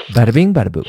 Bada bing, bada boo.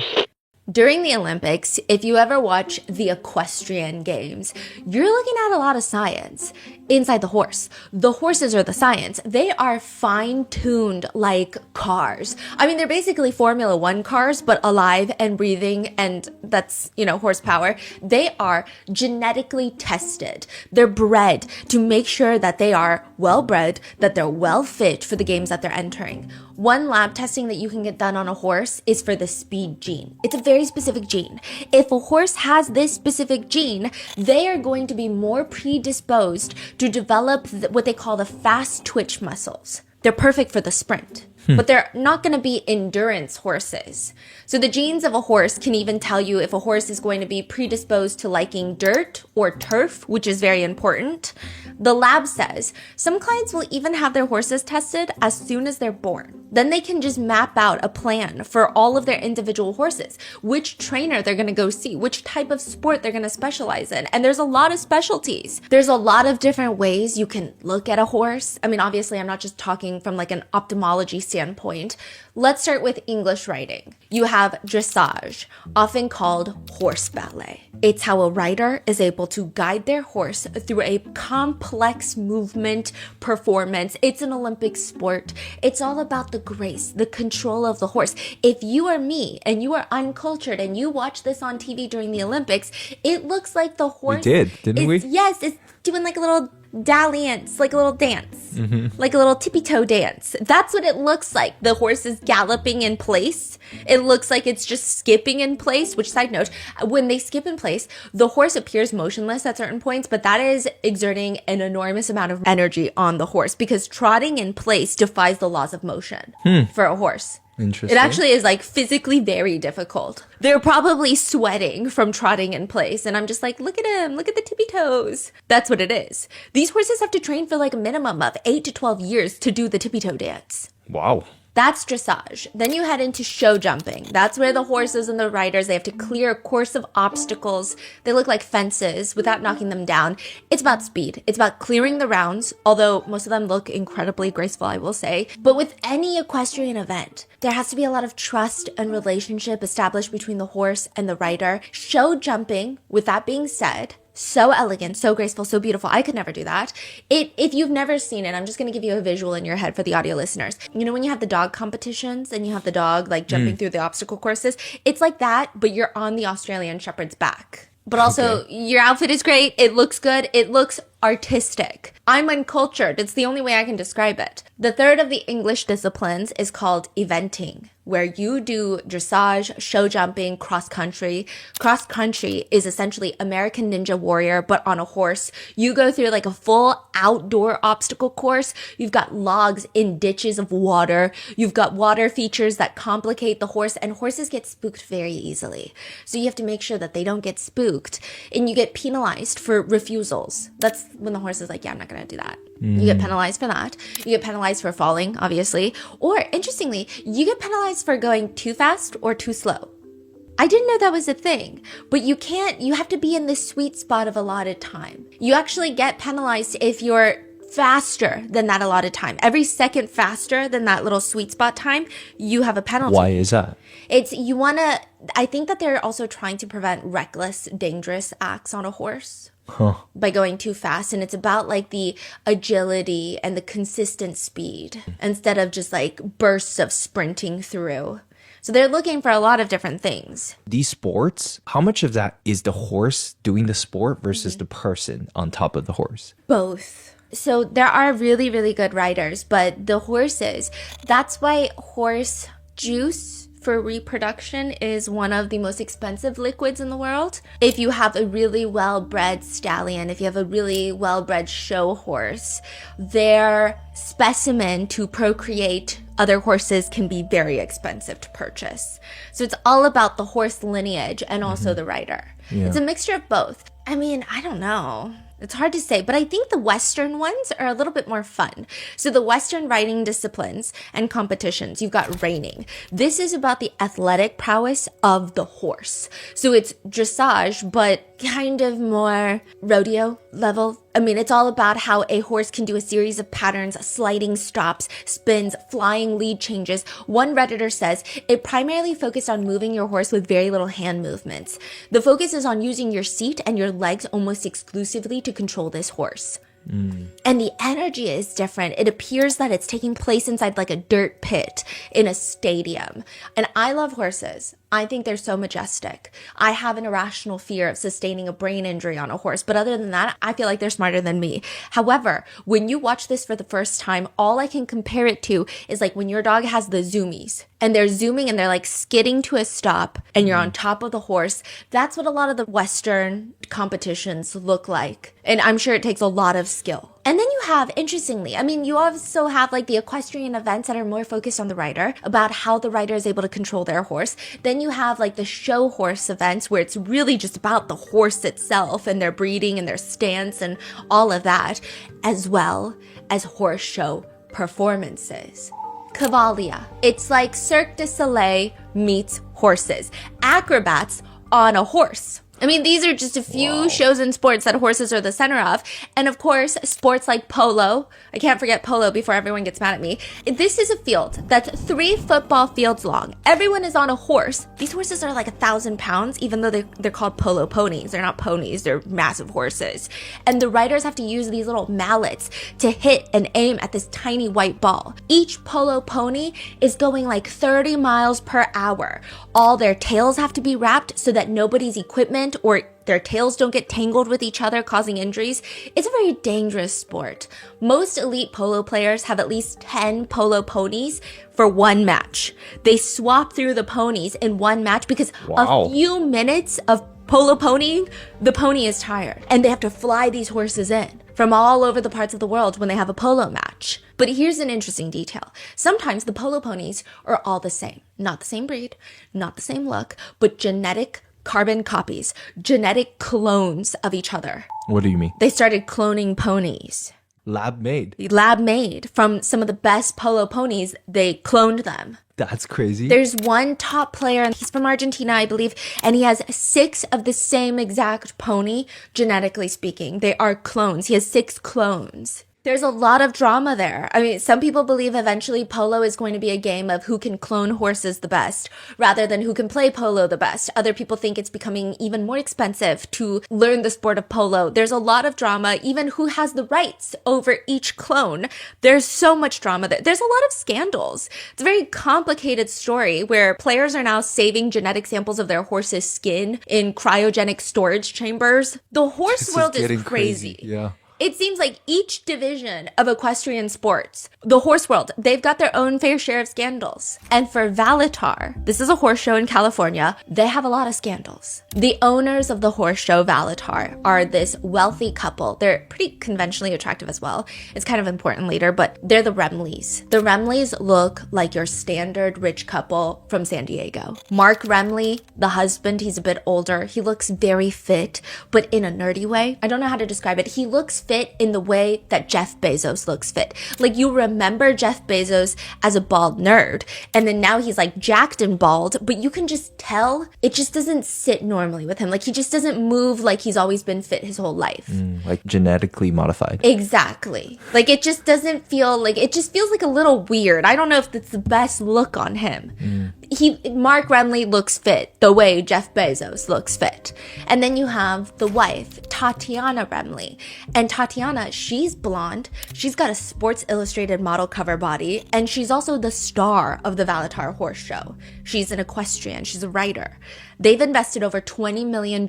During the Olympics, if you ever watch the equestrian games, you're looking at a lot of science inside the horse. The horses are the science. They are fine-tuned like cars. I mean, they're basically Formula One cars, but alive and breathing, and that's, horsepower. They are genetically tested. They're bred to make sure that they are well-bred, that they're well-fit for the games that they're entering. One lab testing that you can get done on a horse is for the speed gene. It's a very specific gene. If a horse has this specific gene, they are going to be more predisposed to develop what they call the fast twitch muscles. They're perfect for the sprint, but they're not going to be endurance horses. So the genes of a horse can even tell you if a horse is going to be predisposed to liking dirt or turf, which is very important. The lab says some clients will even have their horses tested as soon as they're born. Then they can just map out a plan for all of their individual horses, which trainer they're going to go see, which type of sport they're going to specialize in. And there's a lot of specialties. There's a lot of different ways you can look at a horse. I mean, obviously, I'm not just talking from like an ophthalmology standpoint. Let's start with English writing. You have dressage, often called horse ballet. It's how a rider is able to guide their horse through a complex movement performance. It's an Olympic sport. It's all about the grace, the control of the horse. If you are me and you are uncultured and you watch this on TV during the Olympics, it looks like the horse... We did, didn't we? Yes, it's doing like a little dalliance, like a little dance, like a little tippy toe dance. That's what it looks like. The horse is galloping in place. It looks like it's just skipping in place, which, side note, when they skip in place, the horse appears motionless at certain points, but that is exerting an enormous amount of energy on the horse because trotting in place defies the laws of motion for a horse. Interesting. It actually is like physically very difficult. They're probably sweating from trotting in place. And I'm just like, look at him. Look at the tippy toes. That's what it is. These horses have to train for like a minimum of 8 to 12 years to do the tippy toe dance. Wow. That's dressage. Then you head into show jumping. That's where the horses and the riders, they have to clear a course of obstacles. They look like fences without knocking them down. It's about speed. It's about clearing the rounds, although most of them look incredibly graceful, I will say. But with any equestrian event, there has to be a lot of trust and relationship established between the horse and the rider. Show jumping, with that being said, so elegant, so graceful, so beautiful. I could never do that. If you've never seen it, I'm just going to give you a visual in your head for the audio listeners. You know when you have the dog competitions and you have the dog like jumping through the obstacle courses? It's like that, but you're on the Australian Shepherd's back. But also, your outfit is great. It looks good. It looks artistic. I'm uncultured. It's the only way I can describe it. The third of the English disciplines is called eventing, where you do dressage, show jumping, cross country. Cross country is essentially American Ninja Warrior, but on a horse. You go through like a full outdoor obstacle course. You've got logs in ditches of water. You've got water features that complicate the horse, and horses get spooked very easily. So you have to make sure that they don't get spooked, and you get penalized for refusals. That's when the horse is like, yeah, I'm not going to do that. You get penalized for that. You get penalized for falling, obviously. Or, interestingly, you get penalized for going too fast or too slow. I didn't know that was a thing, but you have to be in the sweet spot of allotted time. You actually get penalized if you're faster than that allotted time. Every second faster than that little sweet spot time, you have a penalty. Why is that? I think that they're also trying to prevent reckless, dangerous acts on a horse. By going too fast, and it's about like the agility and the consistent speed instead of just like bursts of sprinting through. So they're looking for a lot of different things. These sports, how much of that is the horse doing the sport versus the person on top of the horse? Both. So there are really, really good riders, but the horses, that's why horse juice for reproduction is one of the most expensive liquids in the world. If you have a really well-bred stallion, if you have a really well-bred show horse, their specimen to procreate other horses can be very expensive to purchase. So it's all about the horse lineage and also the rider. Yeah. It's a mixture of both. I mean, I don't know. It's hard to say, but I think the Western ones are a little bit more fun. So the Western riding disciplines and competitions, you've got reining. This is about the athletic prowess of the horse. So it's dressage, but kind of more rodeo level. I mean, it's all about how a horse can do a series of patterns, sliding stops, spins, flying lead changes. One Redditor says it primarily focused on moving your horse with very little hand movements. The focus is on using your seat and your legs almost exclusively to control this horse. And the energy is different. It appears that it's taking place inside like a dirt pit in a stadium. And I love horses. I think they're so majestic. I have an irrational fear of sustaining a brain injury on a horse. But other than that, I feel like they're smarter than me. However, when you watch this for the first time, all I can compare it to is like when your dog has the zoomies and they're zooming and they're like skidding to a stop and you're on top of the horse. That's what a lot of the Western competitions look like. And I'm sure it takes a lot of skill. And then you have, interestingly, I mean, you also have like the equestrian events that are more focused on the rider, about how the rider is able to control their horse. Then you have like the show horse events where it's really just about the horse itself and their breeding and their stance and all of that, as well as horse show performances. Cavalia. It's like Cirque du Soleil meets horses. Acrobats on a horse. I mean, these are just a few shows in sports that horses are the center of. And of course, sports like polo. I can't forget polo before everyone gets mad at me. This is a field that's 3 football fields long. Everyone is on a horse. These horses are like 1,000 pounds, even though they're called polo ponies. They're not ponies, they're massive horses. And the riders have to use these little mallets to hit and aim at this tiny white ball. Each polo pony is going like 30 miles per hour. All their tails have to be wrapped so that nobody's equipment or their tails don't get tangled with each other, causing injuries. It's a very dangerous sport. Most elite polo players have at least 10 polo ponies for one match. They swap through the ponies in one match because a few minutes of polo ponying, the pony is tired. And they have to fly these horses in from all over the parts of the world when they have a polo match. But here's an interesting detail. Sometimes the polo ponies are all the same. Not the same breed, not the same look, but genetic carbon copies, genetic clones of each other. What do you mean? They started cloning ponies. Lab made. Lab made. From some of the best polo ponies, they cloned them. That's crazy. There's one top player, and he's from Argentina, I believe, and he has 6 of the same exact pony, genetically speaking. They are clones. He has 6 clones. There's a lot of drama there. I mean, some people believe eventually polo is going to be a game of who can clone horses the best rather than who can play polo the best. Other people think it's becoming even more expensive to learn the sport of polo. There's a lot of drama, even who has the rights over each clone. There's so much drama there. There's a lot of scandals. It's a very complicated story where players are now saving genetic samples of their horse's skin in cryogenic storage chambers. The horse world is crazy. Yeah. It seems like each division of equestrian sports, the horse world, they've got their own fair share of scandals. And for Valitar, this is a horse show in California, they have a lot of scandals. The owners of the horse show Valitar are this wealthy couple. They're pretty conventionally attractive as well. It's kind of important later, but they're the Remleys. The Remleys look like your standard rich couple from San Diego. Mark Remley, the husband, he's a bit older. He looks very fit, but in a nerdy way. I don't know how to describe it. He looks fit in the way that Jeff Bezos looks fit. Like, you remember Jeff Bezos as a bald nerd, and then now he's like jacked and bald, but you can just tell it just doesn't sit normally with him. Like, he just doesn't move like he's always been fit his whole life. Like genetically modified. Exactly. Like, it just doesn't feel like, it just feels like a little weird. I don't know if that's the best look on him. Mark Remley looks fit the way Jeff Bezos looks fit. And then you have the wife, Tatiana Remley. And Tatiana, she's blonde. She's got a Sports Illustrated model cover body. And she's also the star of the Valitar horse show. She's an equestrian. She's a writer. They've invested over $20 million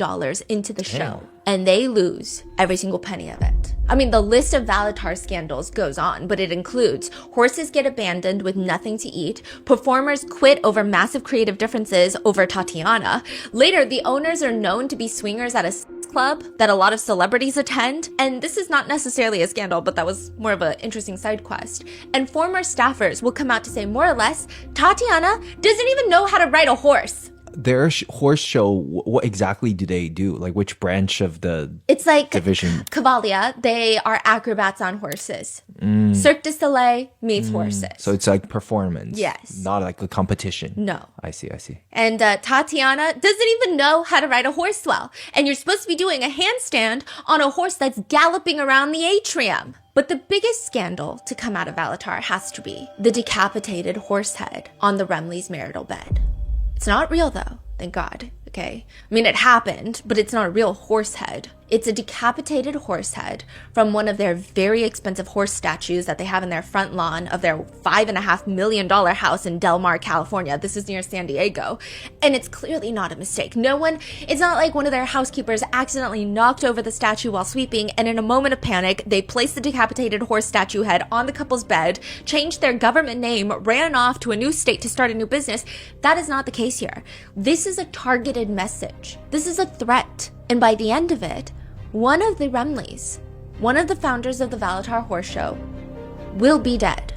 into the show. And they lose every single penny of it. I mean, the list of Valitar scandals goes on, but it includes horses get abandoned with nothing to eat, performers quit over massive creative differences over Tatiana. Later, the owners are known to be swingers at a club that a lot of celebrities attend. And this is not necessarily a scandal, but that was more of an interesting side quest. And former staffers will come out to say more or less, Tatiana doesn't even know how to ride a horse. their horse show, what exactly do they do? Like which branch of the It's like division? Cavalia. They are acrobats on horses. Cirque du Soleil meets horses. So it's like performance. Yes. Not like a competition. No. I see. And Tatiana doesn't even know how to ride a horse well. And you're supposed to be doing a handstand on a horse that's galloping around the atrium. But the biggest scandal to come out of Valitar has to be the decapitated horse head on the Remleys' marital bed. It's not real though, thank God, okay? I mean, it happened, but it's not a real horse head. It's a decapitated horse head from one of their very expensive horse statues that they have in their front lawn of their $5.5 million house in Del Mar, California. This is near San Diego. And it's clearly not a mistake. It's not like one of their housekeepers accidentally knocked over the statue while sweeping, and in a moment of panic, they placed the decapitated horse statue head on the couple's bed, changed their government name, ran off to a new state to start a new business. That is not the case here. This is a targeted message. This is a threat. And by the end of it, one of the Remleys, one of the founders of the Valitar Horse Show, will be dead.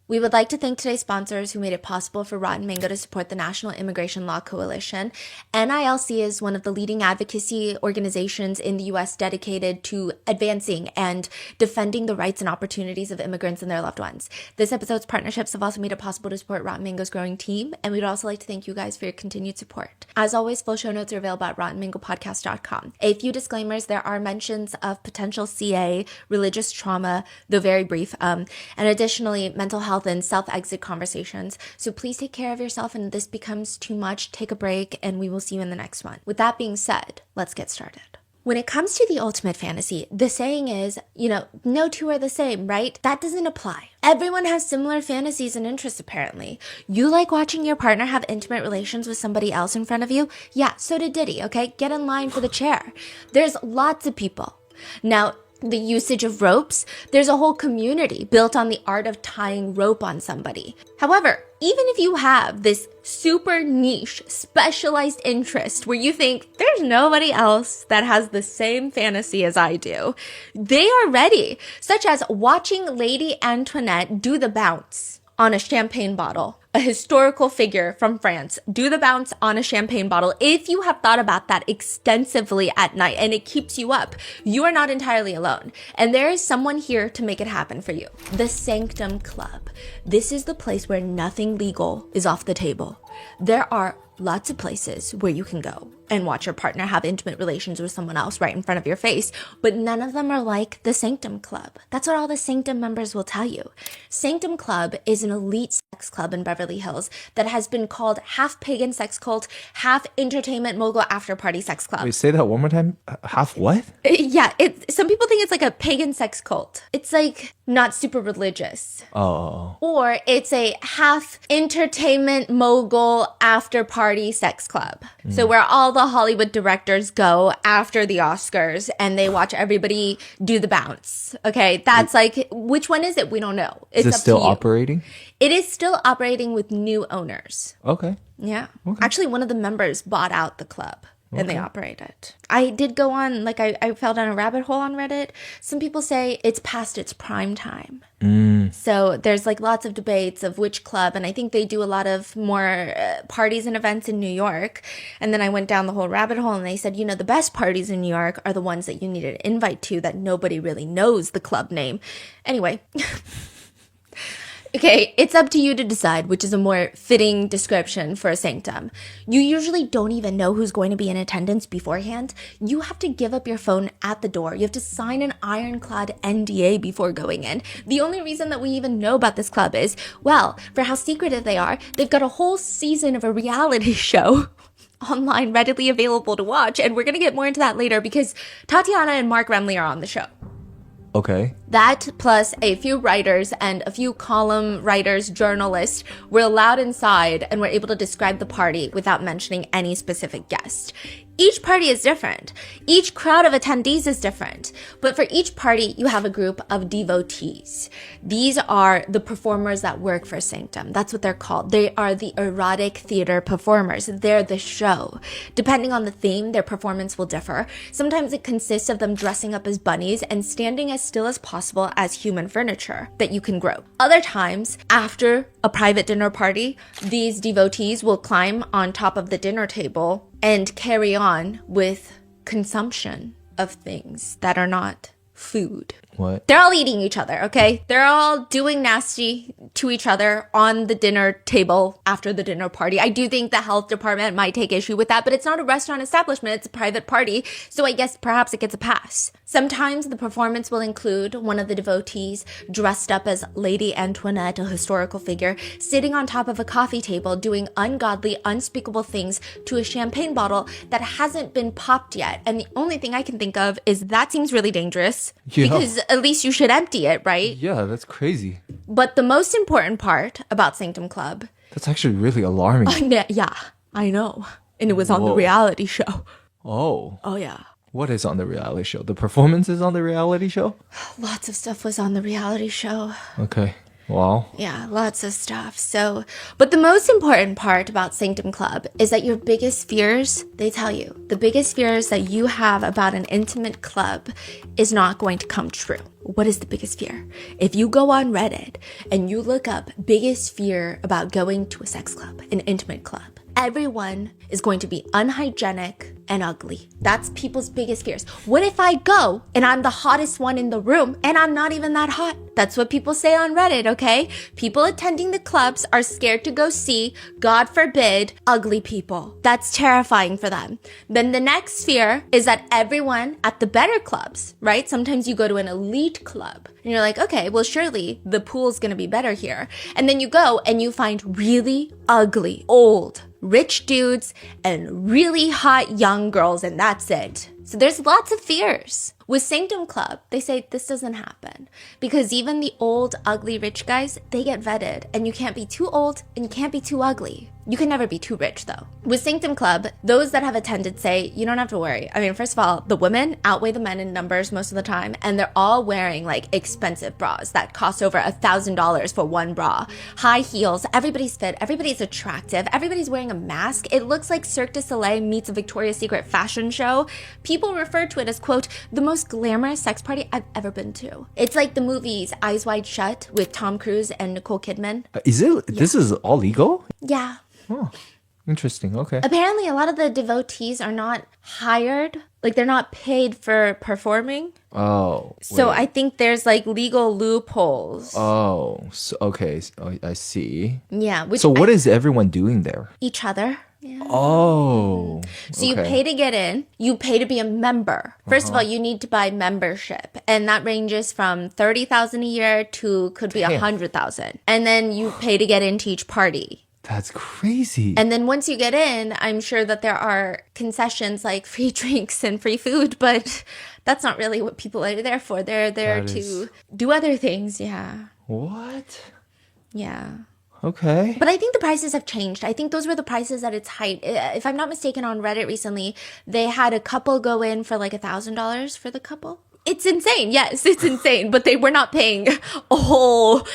We would like to thank today's sponsors who made it possible for Rotten Mango to support the National Immigration Law Coalition. NILC is one of the leading advocacy organizations in the U.S. dedicated to advancing and defending the rights and opportunities of immigrants and their loved ones. This episode's partnerships have also made it possible to support Rotten Mango's growing team, and we'd also like to thank you guys for your continued support. As always, full show notes are available at rottenmangopodcast.com. A few disclaimers: there are mentions of potential CA, religious trauma, though very brief, and additionally, mental health and self-exit conversations. So please take care of yourself, and if this becomes too much, take a break, and we will see you in the next one. With that being said, let's get started. When it comes to the ultimate fantasy, the saying is, no two are the same, right? That doesn't apply. Everyone has similar fantasies and interests, apparently. You like watching your partner have intimate relations with somebody else in front of you? Yeah, so did Diddy, okay? Get in line for the chair. There's lots of people. Now, the usage of ropes, there's a whole community built on the art of tying rope on somebody. However, even if you have this super niche, specialized interest where you think there's nobody else that has the same fantasy as I do, they are ready, such as watching Lady Antoinette do the bounce on a champagne bottle. A historical figure from France do the bounce on a champagne bottle. If you have thought about that extensively at night and it keeps you up, you are not entirely alone. And there is someone here to make it happen for you. The Sanctum Club. This is the place where nothing legal is off the table. There are lots of places where you can go and watch your partner have intimate relations with someone else right in front of your face, but none of them are like the Sanctum Club. That's what all the Sanctum members will tell you. Sanctum Club is an elite sex club in Beverly Hills that has been called half pagan sex cult, half entertainment mogul after party sex club. Wait, say that one more time. Half what? Yeah, some people think it's like a pagan sex cult. It's like not super religious. Oh. Or it's a half entertainment mogul after party sex club. So where all the Hollywood directors go after the Oscars and they watch everybody do the bounce. Okay, that's like, which one is it? We don't know. It's is it still operating? It is still operating with new owners. Okay. Yeah. Okay. Actually, one of the members bought out the club. And they operate it. I did go on, I fell down a rabbit hole on Reddit. Some people say it's past its prime time. So there's lots of debates of which club. And I think they do a lot of more parties and events in New York. And then I went down the whole rabbit hole and they said, the best parties in New York are the ones that you need an invite to that nobody really knows the club name. Anyway. Okay, it's up to you to decide which is a more fitting description for a sanctum. You usually don't even know who's going to be in attendance beforehand. You have to give up your phone at the door. You have to sign an ironclad NDA before going in. The only reason that we even know about this club is, well, for how secretive they are, they've got a whole season of a reality show online readily available to watch. And we're going to get more into that later because Tatiana and Mark Remley are on the show. Okay. That plus a few writers and a few column writers, journalists were allowed inside and were able to describe the party without mentioning any specific guest. Each party is different. Each crowd of attendees is different. But for each party, you have a group of devotees. These are the performers that work for Sanctum. That's what they're called. They are the erotic theater performers. They're the show. Depending on the theme, their performance will differ. Sometimes it consists of them dressing up as bunnies and standing as still as possible as human furniture that you can grow. Other times, after a private dinner party, these devotees will climb on top of the dinner table and carry on with consumption of things that are not food. What? They're all eating each other, okay? They're all doing nasty to each other on the dinner table after the dinner party. I do think the health department might take issue with that, but it's not a restaurant establishment, it's a private party, so I guess perhaps it gets a pass. Sometimes the performance will include one of the devotees dressed up as Lady Antoinette, a historical figure, sitting on top of a coffee table doing ungodly, unspeakable things to a champagne bottle that hasn't been popped yet. And the only thing I can think of is that seems really dangerous. Yeah. Because at least you should empty it, right? Yeah, that's crazy. But the most important part about Sanctum Club... That's actually really alarming. Yeah, I know. And it was on the Whoa. reality show. Oh. Oh, yeah. What is on the reality show? The performances on the reality show? Lots of stuff was on the reality show. Okay. Wow. Yeah, lots of stuff. So, but the most important part about Sanctum Club is that your biggest fears, they tell you, the biggest fears that you have about an intimate club is not going to come true. What is the biggest fear? If you go on Reddit and you look up biggest fear about going to a sex club, an intimate club, everyone is going to be unhygienic and ugly. That's people's biggest fears. What if I go and I'm the hottest one in the room and I'm not even that hot? That's what people say on Reddit, okay? People attending the clubs are scared to go see, God forbid, ugly people. That's terrifying for them. Then the next fear is that everyone at the better clubs, right? Sometimes you go to an elite club and you're like, okay, well, surely the pool's gonna be better here. And then you go and you find really ugly, old, rich dudes and really hot young girls, and that's it. So there's lots of fears. With Sanctum Club, they say this doesn't happen because even the old, ugly, rich guys, they get vetted, and you can't be too old and you can't be too ugly. You can never be too rich though. With Sanctum Club, those that have attended say, you don't have to worry. I mean, first of all, the women outweigh the men in numbers most of the time, and they're all wearing like expensive bras that cost over $1,000 for one bra. High heels, everybody's fit, everybody's attractive, everybody's wearing a mask. It looks like Cirque du Soleil meets a Victoria's Secret fashion show. People refer to it as, quote, the most glamorous sex party I've ever been to. It's like the movies Eyes Wide Shut with Tom Cruise and Nicole Kidman. Is it? Yeah. This is all legal? Yeah. Oh, interesting. Okay. Apparently, a lot of the devotees are not hired. Like, they're not paid for performing. Oh. So wait. I think there's, like, legal loopholes. Oh, so, okay. I see. Yeah. So what is everyone doing there? Each other. Yeah. Oh. So you pay to get in. You pay to be a member. First of all, you need to buy membership. And that ranges from $30,000 a year to could be $100,000. And then you pay to get into each party. That's crazy. And then once you get in, I'm sure that there are concessions like free drinks and free food, but that's not really what people are there for. They're there to do other things. Yeah. What? Yeah. Okay. But I think the prices have changed. I think those were the prices at its height. If I'm not mistaken, on Reddit recently, they had a couple go in for like $1,000 for the couple. It's insane. Yes, it's insane. But they were not paying a whole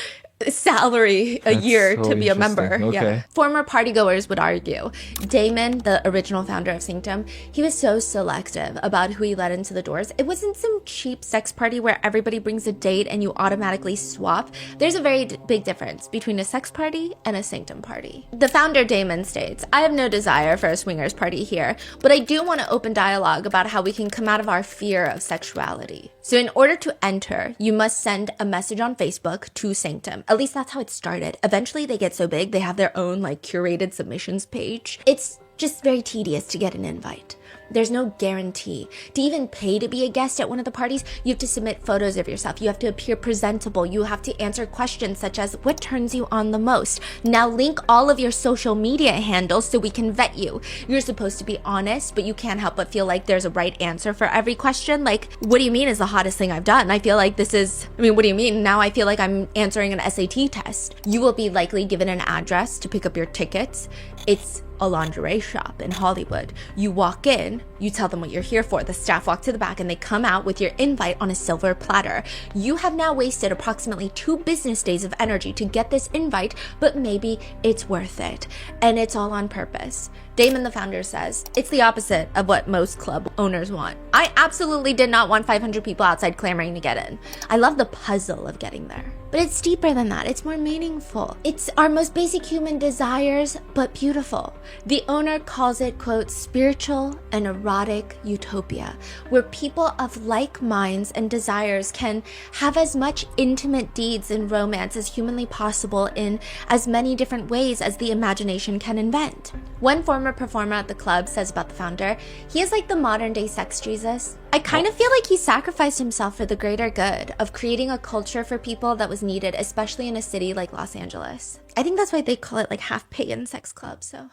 salary a year to be a member. Okay. Yeah. Former partygoers would argue. Damon, the original founder of Sanctum, he was so selective about who he let into the doors. It wasn't some cheap sex party where everybody brings a date and you automatically swap. There's a very big difference between a sex party and a Sanctum party. The founder, Damon, states, I have no desire for a swingers party here, but I do want to open dialogue about how we can come out of our fear of sexuality. So in order to enter, you must send a message on Facebook to Sanctum. At least that's how it started. Eventually they get so big, they have their own like curated submissions page. It's just very tedious to get an invite. There's no guarantee. To even pay to be a guest at one of the parties, you have to submit photos of yourself. You have to appear presentable. You have to answer questions such as, what turns you on the most? Now link all of your social media handles so we can vet you. You're supposed to be honest, but you can't help but feel like there's a right answer for every question. Like, what do you mean is the hottest thing I've done? I feel like what do you mean? Now I feel like I'm answering an SAT test. You will be likely given an address to pick up your tickets. It's a lingerie shop in Hollywood. You walk in, you tell them what you're here for. The staff walk to the back and they come out with your invite on a silver platter. You have now wasted approximately 2 business days of energy to get this invite, but maybe it's worth it. And it's all on purpose. Damon, the founder, says, it's the opposite of what most club owners want. I absolutely did not want 500 people outside clamoring to get in. I love the puzzle of getting there. But it's deeper than that. It's more meaningful. It's our most basic human desires, but beautiful. The owner calls it, quote, spiritual and erotic utopia, where people of like minds and desires can have as much intimate deeds and romance as humanly possible in as many different ways as the imagination can invent. One former performer at the club says about the founder, he is like the modern day sex Jesus. I kind of feel like he sacrificed himself for the greater good of creating a culture for people that was needed, especially in a city like Los Angeles. I think that's why they call it like half pagan sex club, so.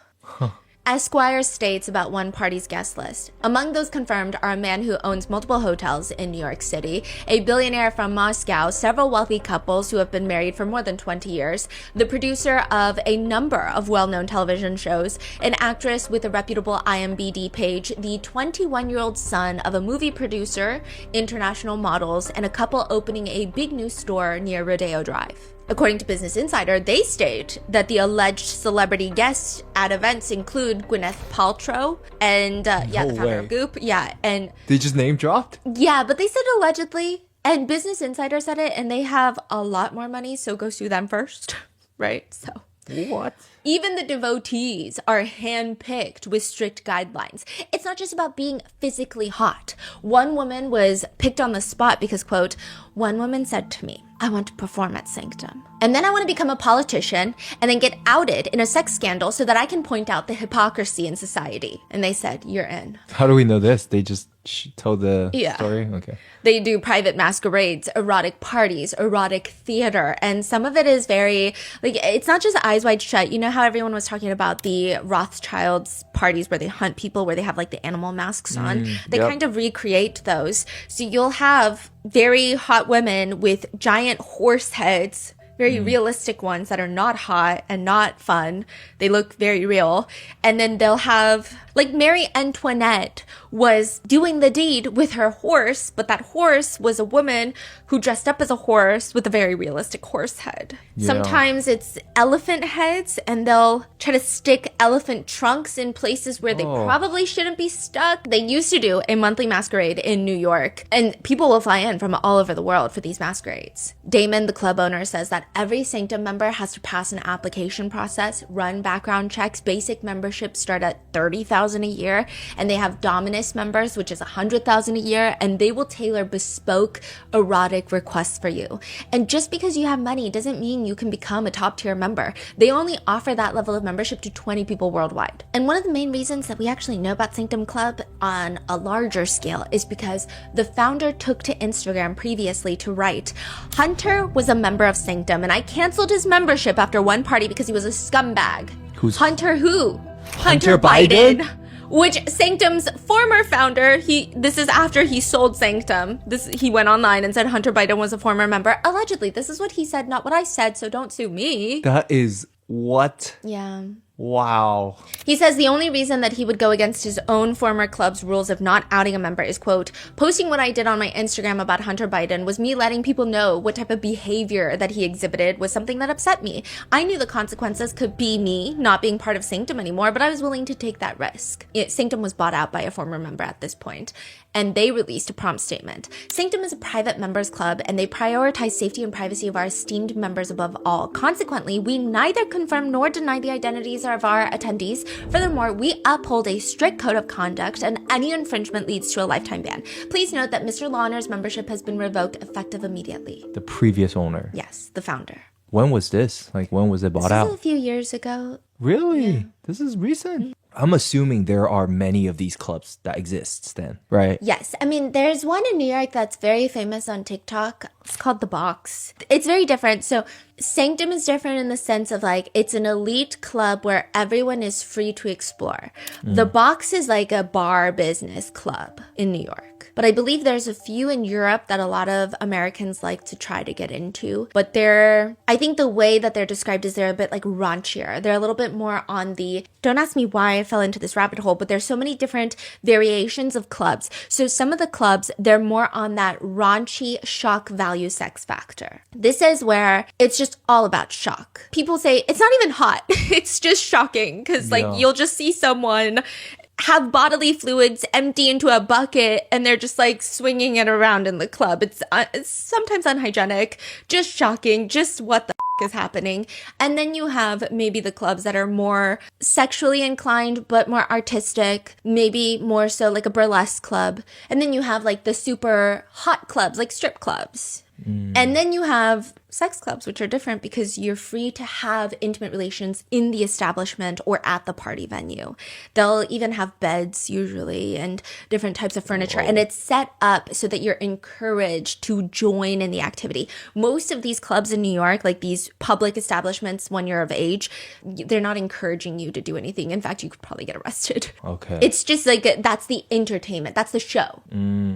Esquire states about one party's guest list. Among those confirmed are a man who owns multiple hotels in New York City, a billionaire from Moscow, several wealthy couples who have been married for more than 20 years, the producer of a number of well-known television shows, an actress with a reputable IMDb page, the 21-year-old son of a movie producer, international models, and a couple opening a big new store near Rodeo Drive. According to Business Insider, they state that the alleged celebrity guests at events include Gwyneth Paltrow and, the founder of Goop. Yeah, and... They just name dropped? Yeah, but they said allegedly, and Business Insider said it, and they have a lot more money, so go sue them first, right? So... What? Even the devotees are handpicked with strict guidelines. It's not just about being physically hot. One woman was picked on the spot because, quote, one woman said to me, I want to perform at Sanctum. And then I want to become a politician and then get outed in a sex scandal so that I can point out the hypocrisy in society. And they said, you're in. How do we know this? They just told the story? Okay. They do private masquerades, erotic parties, erotic theater. And some of it is very, like, it's not just eyes wide shut. You know how everyone was talking about the Rothschilds parties where they hunt people, where they have like the animal masks on? They kind of recreate those. So you'll have very hot women with giant horse heads, very realistic ones that are not hot and not fun. They look very real. And then they'll have, like, Marie Antoinette was doing the deed with her horse, but that horse was a woman who dressed up as a horse with a very realistic horse head. Yeah. Sometimes it's elephant heads, and they'll try to stick elephant trunks in places where they probably shouldn't be stuck. They used to do a monthly masquerade in New York, and people will fly in from all over the world for these masquerades. Damon, the club owner, says that every Sanctum member has to pass an application process, run background checks. Basic memberships start at $30,000 a year, and they have Dominus members, which is $100,000 a year, and they will tailor bespoke erotic requests for you. And just because you have money doesn't mean you can become a top tier member. They only offer that level of membership to 20 people worldwide. And one of the main reasons that we actually know about Sanctum Club on a larger scale is because the founder took to Instagram previously to write, Hunter was a member of Sanctum, and I canceled his membership after one party because he was a scumbag. Who's Hunter? Who? Hunter Biden? Which Sanctum's former founder, this is after he sold Sanctum. He went online and said Hunter Biden was a former member. Allegedly, this is what he said, not what I said, so don't sue me. That is what? Yeah. Wow. He says the only reason that he would go against his own former club's rules of not outing a member is, quote, posting what I did on my Instagram about Hunter Biden was me letting people know what type of behavior that he exhibited was something that upset me. I knew the consequences could be me not being part of Sanctum anymore, but I was willing to take that risk. Sanctum was bought out by a former member at this point, and they released a prompt statement. Sanctum is a private members club, and they prioritize safety and privacy of our esteemed members above all. Consequently, we neither confirm nor deny the identities of our attendees. Furthermore, we uphold a strict code of conduct, and any infringement leads to a lifetime ban. Please note that Mr. Lawner's membership has been revoked effective immediately. The previous owner? Yes, the founder. When was this? Like, when was it bought out? A few years ago. Really? Yeah. This is recent? I'm assuming there are many of these clubs that exists then, right? Yes. I mean, there's one in New York that's very famous on TikTok. It's called The Box. It's very different. So Sanctum is different in the sense of like, it's an elite club where everyone is free to explore. The Box is like a bar business club in New York. But I believe there's a few in Europe that a lot of Americans like to try to get into. But I think the way that they're described is they're a bit like raunchier. They're a little bit more on don't ask me why I fell into this rabbit hole, but there's so many different variations of clubs. So some of the clubs, they're more on that raunchy shock value sex factor. This is where it's just all about shock. People say it's not even hot. It's just shocking because you'll just see someone have bodily fluids empty into a bucket and they're just like swinging it around in the club. It's sometimes unhygienic, just shocking, just what the is happening. And then you have maybe the clubs that are more sexually inclined but more artistic, maybe more so like a burlesque club. And then you have like the super hot clubs like strip clubs. And then you have sex clubs, which are different because you're free to have intimate relations in the establishment or at the party venue. They'll even have beds usually and different types of furniture. And it's set up so that you're encouraged to join in the activity. Most of these clubs in New York, like these public establishments when you're of age, they're not encouraging you to do anything. In fact, you could probably get arrested. Okay. It's just like, that's the entertainment. That's the show.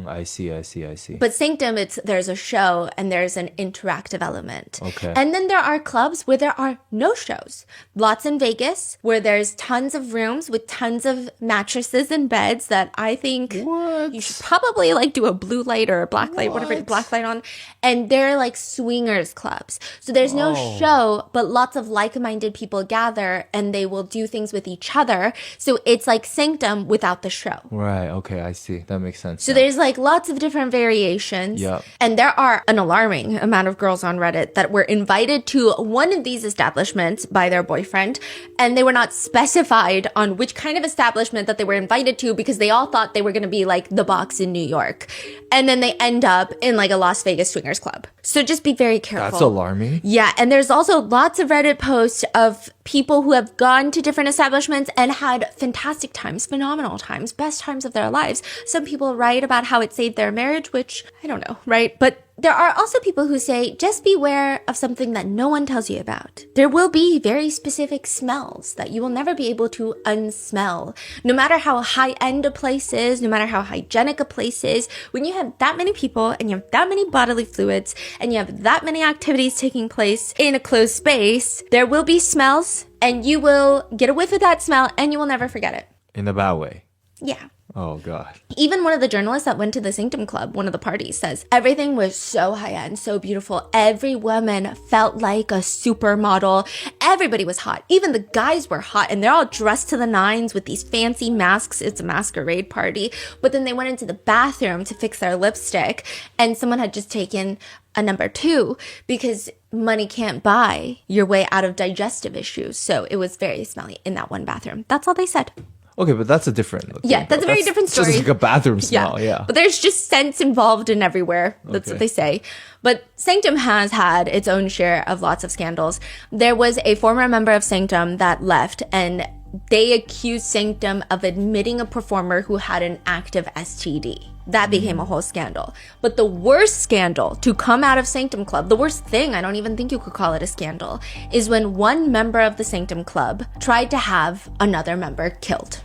I see. But Sanctum, there's a show and there's an interactive element. Okay. And then there are clubs where there are no shows. Lots in Vegas where there's tons of rooms with tons of mattresses and beds that I think you should probably like do a blue light or a black light, whatever, black light on. And they're like swingers clubs. So there's no show, but lots of like-minded people gather and they will do things with each other. So it's like Sanctum without the show. Right. Okay. I see. That makes sense. So there's like lots of different variations. Yep. And there are an alarming amount of girls on Reddit that were invited to one of these establishments by their boyfriend. And they were not specified on which kind of establishment that they were invited to because they all thought they were going to be like The Box in New York. And then they end up in like a Las Vegas swingers club. So just be very careful. That's alarming. Yeah. And there's also lots of Reddit posts of people who have gone to different establishments and had fantastic times, phenomenal times, best times of their lives. Some people write about how it saved their marriage, which I don't know, right? But there are also people who say, just beware of something that no one tells you about. There will be very specific smells that you will never be able to unsmell. No matter how high-end a place is, no matter how hygienic a place is, when you have that many people and you have that many bodily fluids and you have that many activities taking place in a closed space, there will be smells and you will get a whiff of that smell and you will never forget it. In a bad way. Yeah. Oh, God. Even one of the journalists that went to the Sanctum Club, one of the parties, says everything was so high-end, so beautiful. Every woman felt like a supermodel. Everybody was hot. Even the guys were hot, and they're all dressed to the nines with these fancy masks. It's a masquerade party. But then they went into the bathroom to fix their lipstick, and someone had just taken a number 2 because money can't buy your way out of digestive issues. So it was very smelly in that one bathroom. That's all they said. Okay, but that's a different thing. Yeah, that's a very different story. Just like a bathroom smell, yeah. But there's just scents involved in everywhere. That's what they say. But Sanctum has had its own share of lots of scandals. There was a former member of Sanctum that left, and they accused Sanctum of admitting a performer who had an active STD. That became a whole scandal. But the worst scandal to come out of Sanctum Club, the worst thing, I don't even think you could call it a scandal, is when one member of the Sanctum Club tried to have another member killed.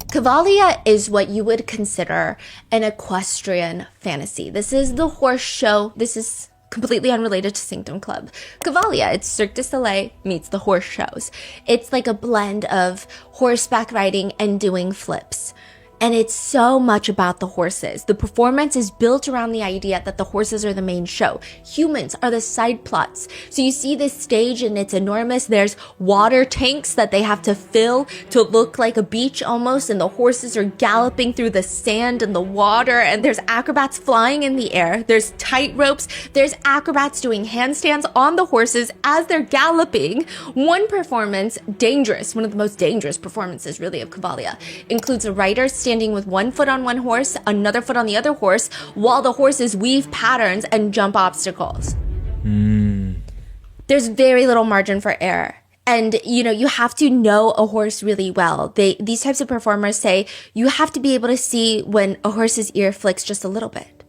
Cavalia is what you would consider an equestrian fantasy. This is the horse show. This is completely unrelated to Sanctum Club. Cavalia, it's Cirque du Soleil meets the horse shows. It's like a blend of horseback riding and doing flips. And it's so much about the horses. The performance is built around the idea that the horses are the main show. Humans are the side plots. So you see this stage and it's enormous. There's water tanks that they have to fill to look like a beach almost. And the horses are galloping through the sand and the water. And there's acrobats flying in the air. There's tight ropes. There's acrobats doing handstands on the horses as they're galloping. One performance, dangerous, one of the most dangerous performances really of Cavalia, includes a rider standing with one foot on one horse, another foot on the other horse, while the horses weave patterns and jump obstacles. There's very little margin for error. And, you have to know a horse really well. These types of performers say you have to be able to see when a horse's ear flicks just a little bit.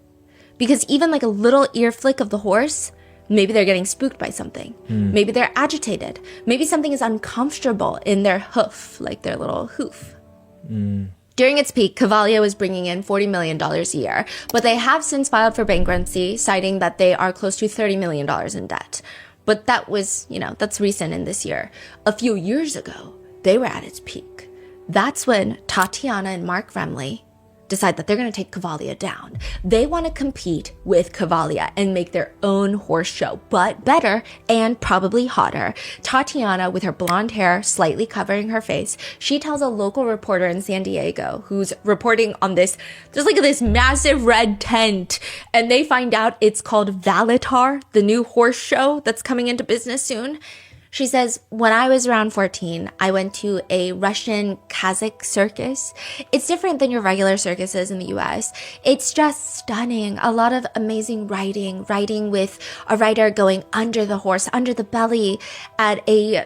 Because even like a little ear flick of the horse, maybe they're getting spooked by something. Maybe they're agitated. Maybe something is uncomfortable in their hoof, like their little hoof. During its peak, Cavalia was bringing in $40 million a year, but they have since filed for bankruptcy, citing that they are close to $30 million in debt. But that was, that's recent in this year. A few years ago, they were at its peak. That's when Tatiana and Mark Remley decide that they're going to take Cavalia down. They want to compete with Cavalia and make their own horse show, but better and probably hotter. Tatiana, with her blonde hair slightly covering her face, she tells a local reporter in San Diego who's reporting on this, there's like this massive red tent, and they find out it's called Valitar, the new horse show that's coming into business soon. She says, when I was around 14, I went to a Russian Kazakh circus. It's different than your regular circuses in the US. It's just stunning. A lot of amazing riding with a rider going under the horse, under the belly at a,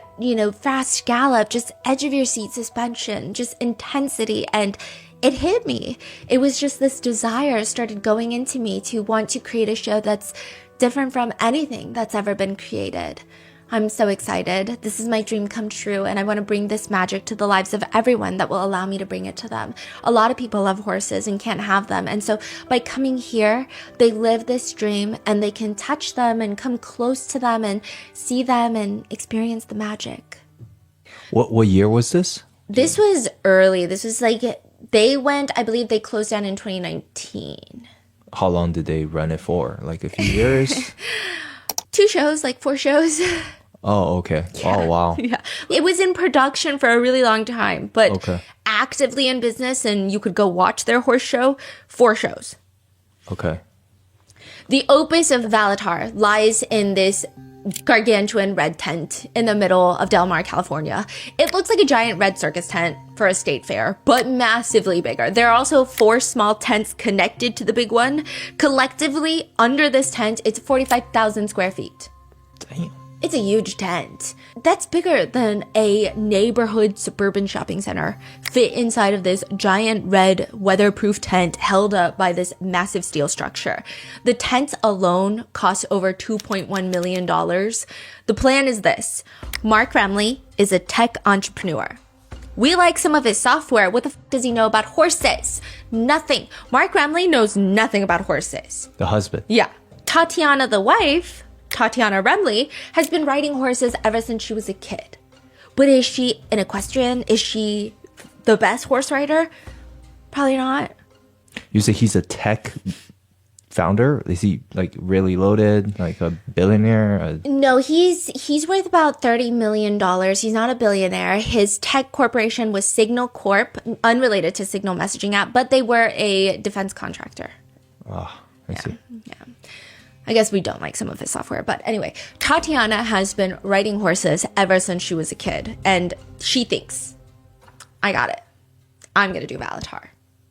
fast gallop, just edge of your seat suspension, just intensity. And it hit me. It was just this desire started going into me to want to create a show that's different from anything that's ever been created. I'm so excited. This is my dream come true, and I want to bring this magic to the lives of everyone that will allow me to bring it to them. A lot of people love horses and can't have them, and so by coming here, they live this dream, and they can touch them and come close to them and see them and experience the magic. What year was this? This was early. This was I believe they closed down in 2019. How long did they run it for? Like a few years? 2 shows, 4 shows. Oh, okay. Yeah. Oh, wow. Yeah. It was in production for a really long time, but actively in business, and you could go watch their horse show, 4 shows. Okay. The opus of Valitar lies in this gargantuan red tent in the middle of Del Mar, California. It looks like a giant red circus tent for a state fair, but massively bigger. There are also 4 small tents connected to the big one. Collectively, under this tent, it's 45,000 square feet. Damn. It's a huge tent. That's bigger than a neighborhood suburban shopping center fit inside of this giant red weatherproof tent held up by this massive steel structure. The tent alone costs over $2.1 million. The plan is this. Mark Remley is a tech entrepreneur. We like some of his software. What the does he know about horses? Nothing. Mark Remley knows nothing about horses. The husband. Yeah. Tatiana, the wife, Tatiana Remley, has been riding horses ever since she was a kid. But is she an equestrian? Is she the best horse rider? Probably not. You say he's a tech founder? Is he really loaded, like a billionaire? No, he's worth about $30 million. He's not a billionaire. His tech corporation was Signal Corp, unrelated to Signal messaging app, but they were a defense contractor. Oh, I see. Yeah. I guess we don't like some of his software. But anyway, Tatiana has been riding horses ever since she was a kid. And she thinks, I got it. I'm going to do Valitar.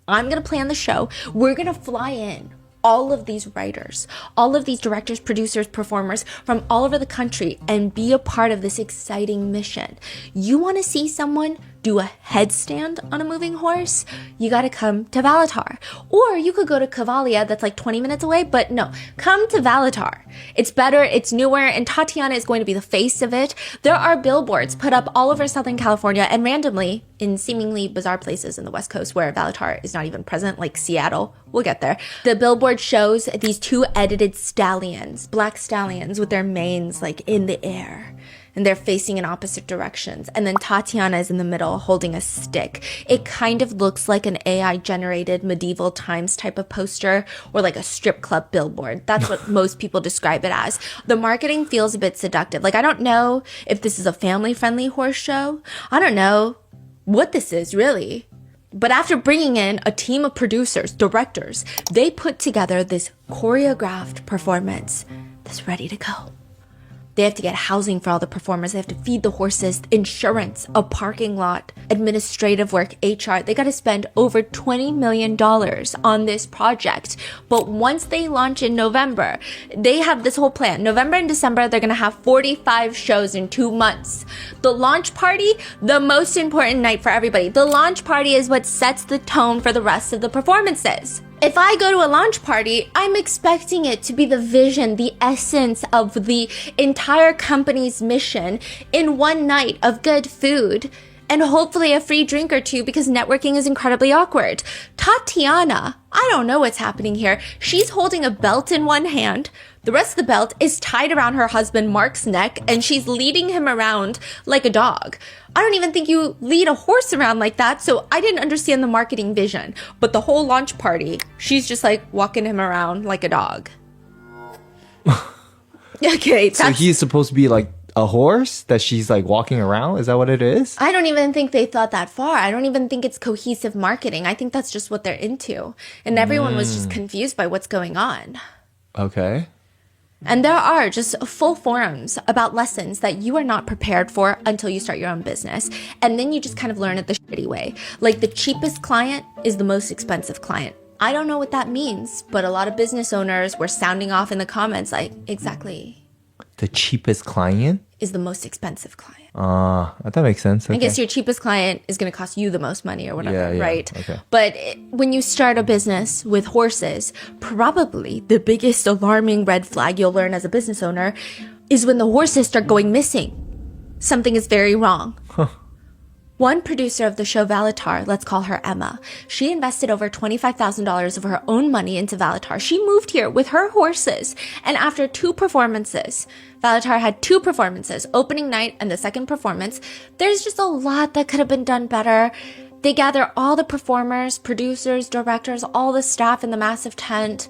I'm going to plan the show. We're going to fly in all of these writers, all of these directors, producers, performers from all over the country and be a part of this exciting mission. You want to see someone do a headstand on a moving horse? You got to come to Valitar. Or you could go to Cavalia, that's 20 minutes away, but no, come to Valitar. It's better, it's newer, and Tatiana is going to be the face of it. There are billboards put up all over Southern California and randomly in seemingly bizarre places in the West Coast where Valitar is not even present, like Seattle. We'll get there. The billboard shows these 2 edited stallions, black stallions with their manes in the air. And they're facing in opposite directions. And then Tatiana is in the middle holding a stick. It kind of looks like an AI-generated medieval times type of poster or like a strip club billboard. That's what most people describe it as. The marketing feels a bit seductive. I don't know if this is a family-friendly horse show. I don't know what this is, really. But after bringing in a team of producers, directors, they put together this choreographed performance that's ready to go. They have to get housing for all the performers. They have to feed the horses, insurance, a parking lot, administrative work, HR. They got to spend over $20 million on this project. But once they launch in November, they have this whole plan. November and December, they're going to have 45 shows in 2 months. The launch party, the most important night for everybody. The launch party is what sets the tone for the rest of the performances. If I go to a launch party, I'm expecting it to be the vision, the essence of the entire company's mission in one night of good food and hopefully a free drink or two because networking is incredibly awkward. Tatiana, I don't know what's happening here. She's holding a belt in one hand. The rest of the belt is tied around her husband Mark's neck and she's leading him around like a dog. I don't even think you lead a horse around like that, so I didn't understand the marketing vision. But the whole launch party, she's just like walking him around like a dog. Okay, so he's supposed to be like a horse that she's like walking around? Is that what it is? I don't even think they thought that far. I don't even think it's cohesive marketing. I think that's just what they're into. And everyone was just confused by what's going on. Okay. And there are just full forums about lessons that you are not prepared for until you start your own business. And then you just kind of learn it the shitty way. Like the cheapest client is the most expensive client. I don't know what that means, but a lot of business owners were sounding off in the comments like, exactly. The cheapest client? Is the most expensive client. That makes sense. Okay. I guess your cheapest client is going to cost you the most money or whatever, yeah, right? Okay. But when you start a business with horses, probably the biggest alarming red flag you'll learn as a business owner is when the horses start going missing. Something is very wrong. One producer of the show Valitar, let's call her Emma, she invested over $25,000 of her own money into Valitar. She moved here with her horses. And after 2 performances, Valitar had 2 performances, opening night and the second performance. There's just a lot that could have been done better. They gather all the performers, producers, directors, all the staff in the massive tent.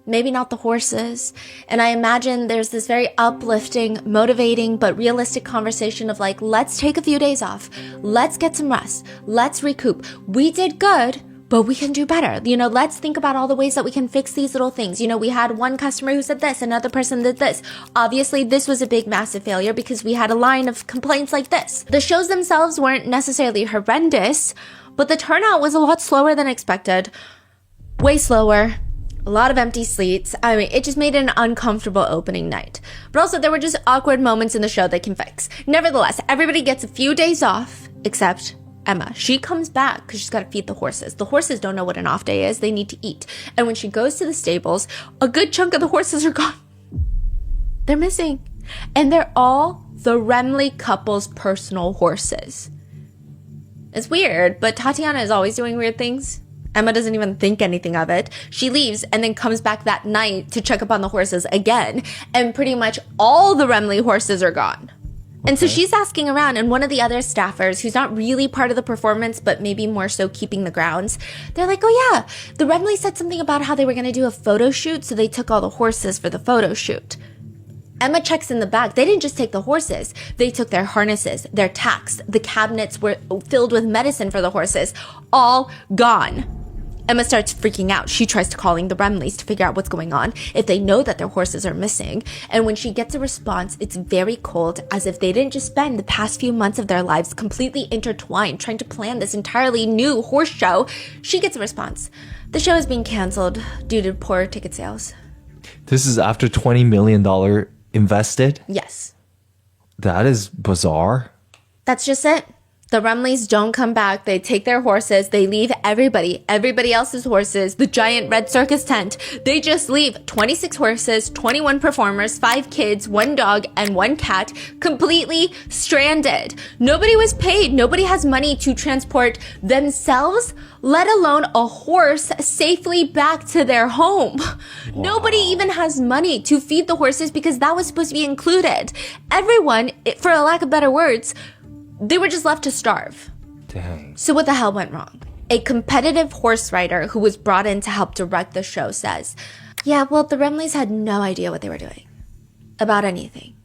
Maybe not the horses. And I imagine there's this very uplifting, motivating, but realistic conversation of like, let's take a few days off. Let's get some rest. Let's recoup. We did good, but we can do better. You know, let's think about all the ways that we can fix these little things. You know, we had one customer who said this, another person did this. Obviously, this was a big, massive failure because we had a line of complaints like this. The shows themselves weren't necessarily horrendous, but the turnout was a lot slower than expected. Way slower. A lot of empty seats. I mean, it just made it an uncomfortable opening night. But also, there were just awkward moments in the show they can fix. Nevertheless, everybody gets a few days off, except Emma. She comes back because she's got to feed the horses. The horses don't know what an off day is. They need to eat. And when she goes to the stables, a good chunk of the horses are gone. They're missing. And they're all the Remley couple's personal horses. It's weird, but Tatiana is always doing weird things. Emma doesn't even think anything of it. She leaves and then comes back that night to check up on the horses again. And pretty much all the Remley horses are gone. Okay. And so she's asking around, and one of the other staffers, who's not really part of the performance, but maybe more so keeping the grounds, they're like, oh yeah, the Remley said something about how they were going to do a photo shoot, so they took all the horses for the photo shoot. Emma checks in the back. They didn't just take the horses. They took their harnesses, their tacks. The cabinets were filled with medicine for the horses. All gone. Emma starts freaking out. She tries calling the Remleys to figure out what's going on, if they know that their horses are missing. And when she gets a response, it's very cold, as if they didn't just spend the past few months of their lives completely intertwined trying to plan this entirely new horse show. She gets a response. The show is being canceled due to poor ticket sales. This is after $20 million invested? Yes. That is bizarre. That's just it. The Remleys don't come back. They take their horses. They leave everybody else's horses, the giant red circus tent. They just leave 26 horses, 21 performers, 5 kids, 1 dog, and 1 cat completely stranded. Nobody was paid. Nobody has money to transport themselves, let alone a horse, safely back to their home. Wow. Nobody even has money to feed the horses because that was supposed to be included. Everyone, for a lack of better words, they were just left to starve. Dang. So what the hell went wrong? A competitive horse rider who was brought in to help direct the show says, yeah, well, the Remleys had no idea what they were doing about anything.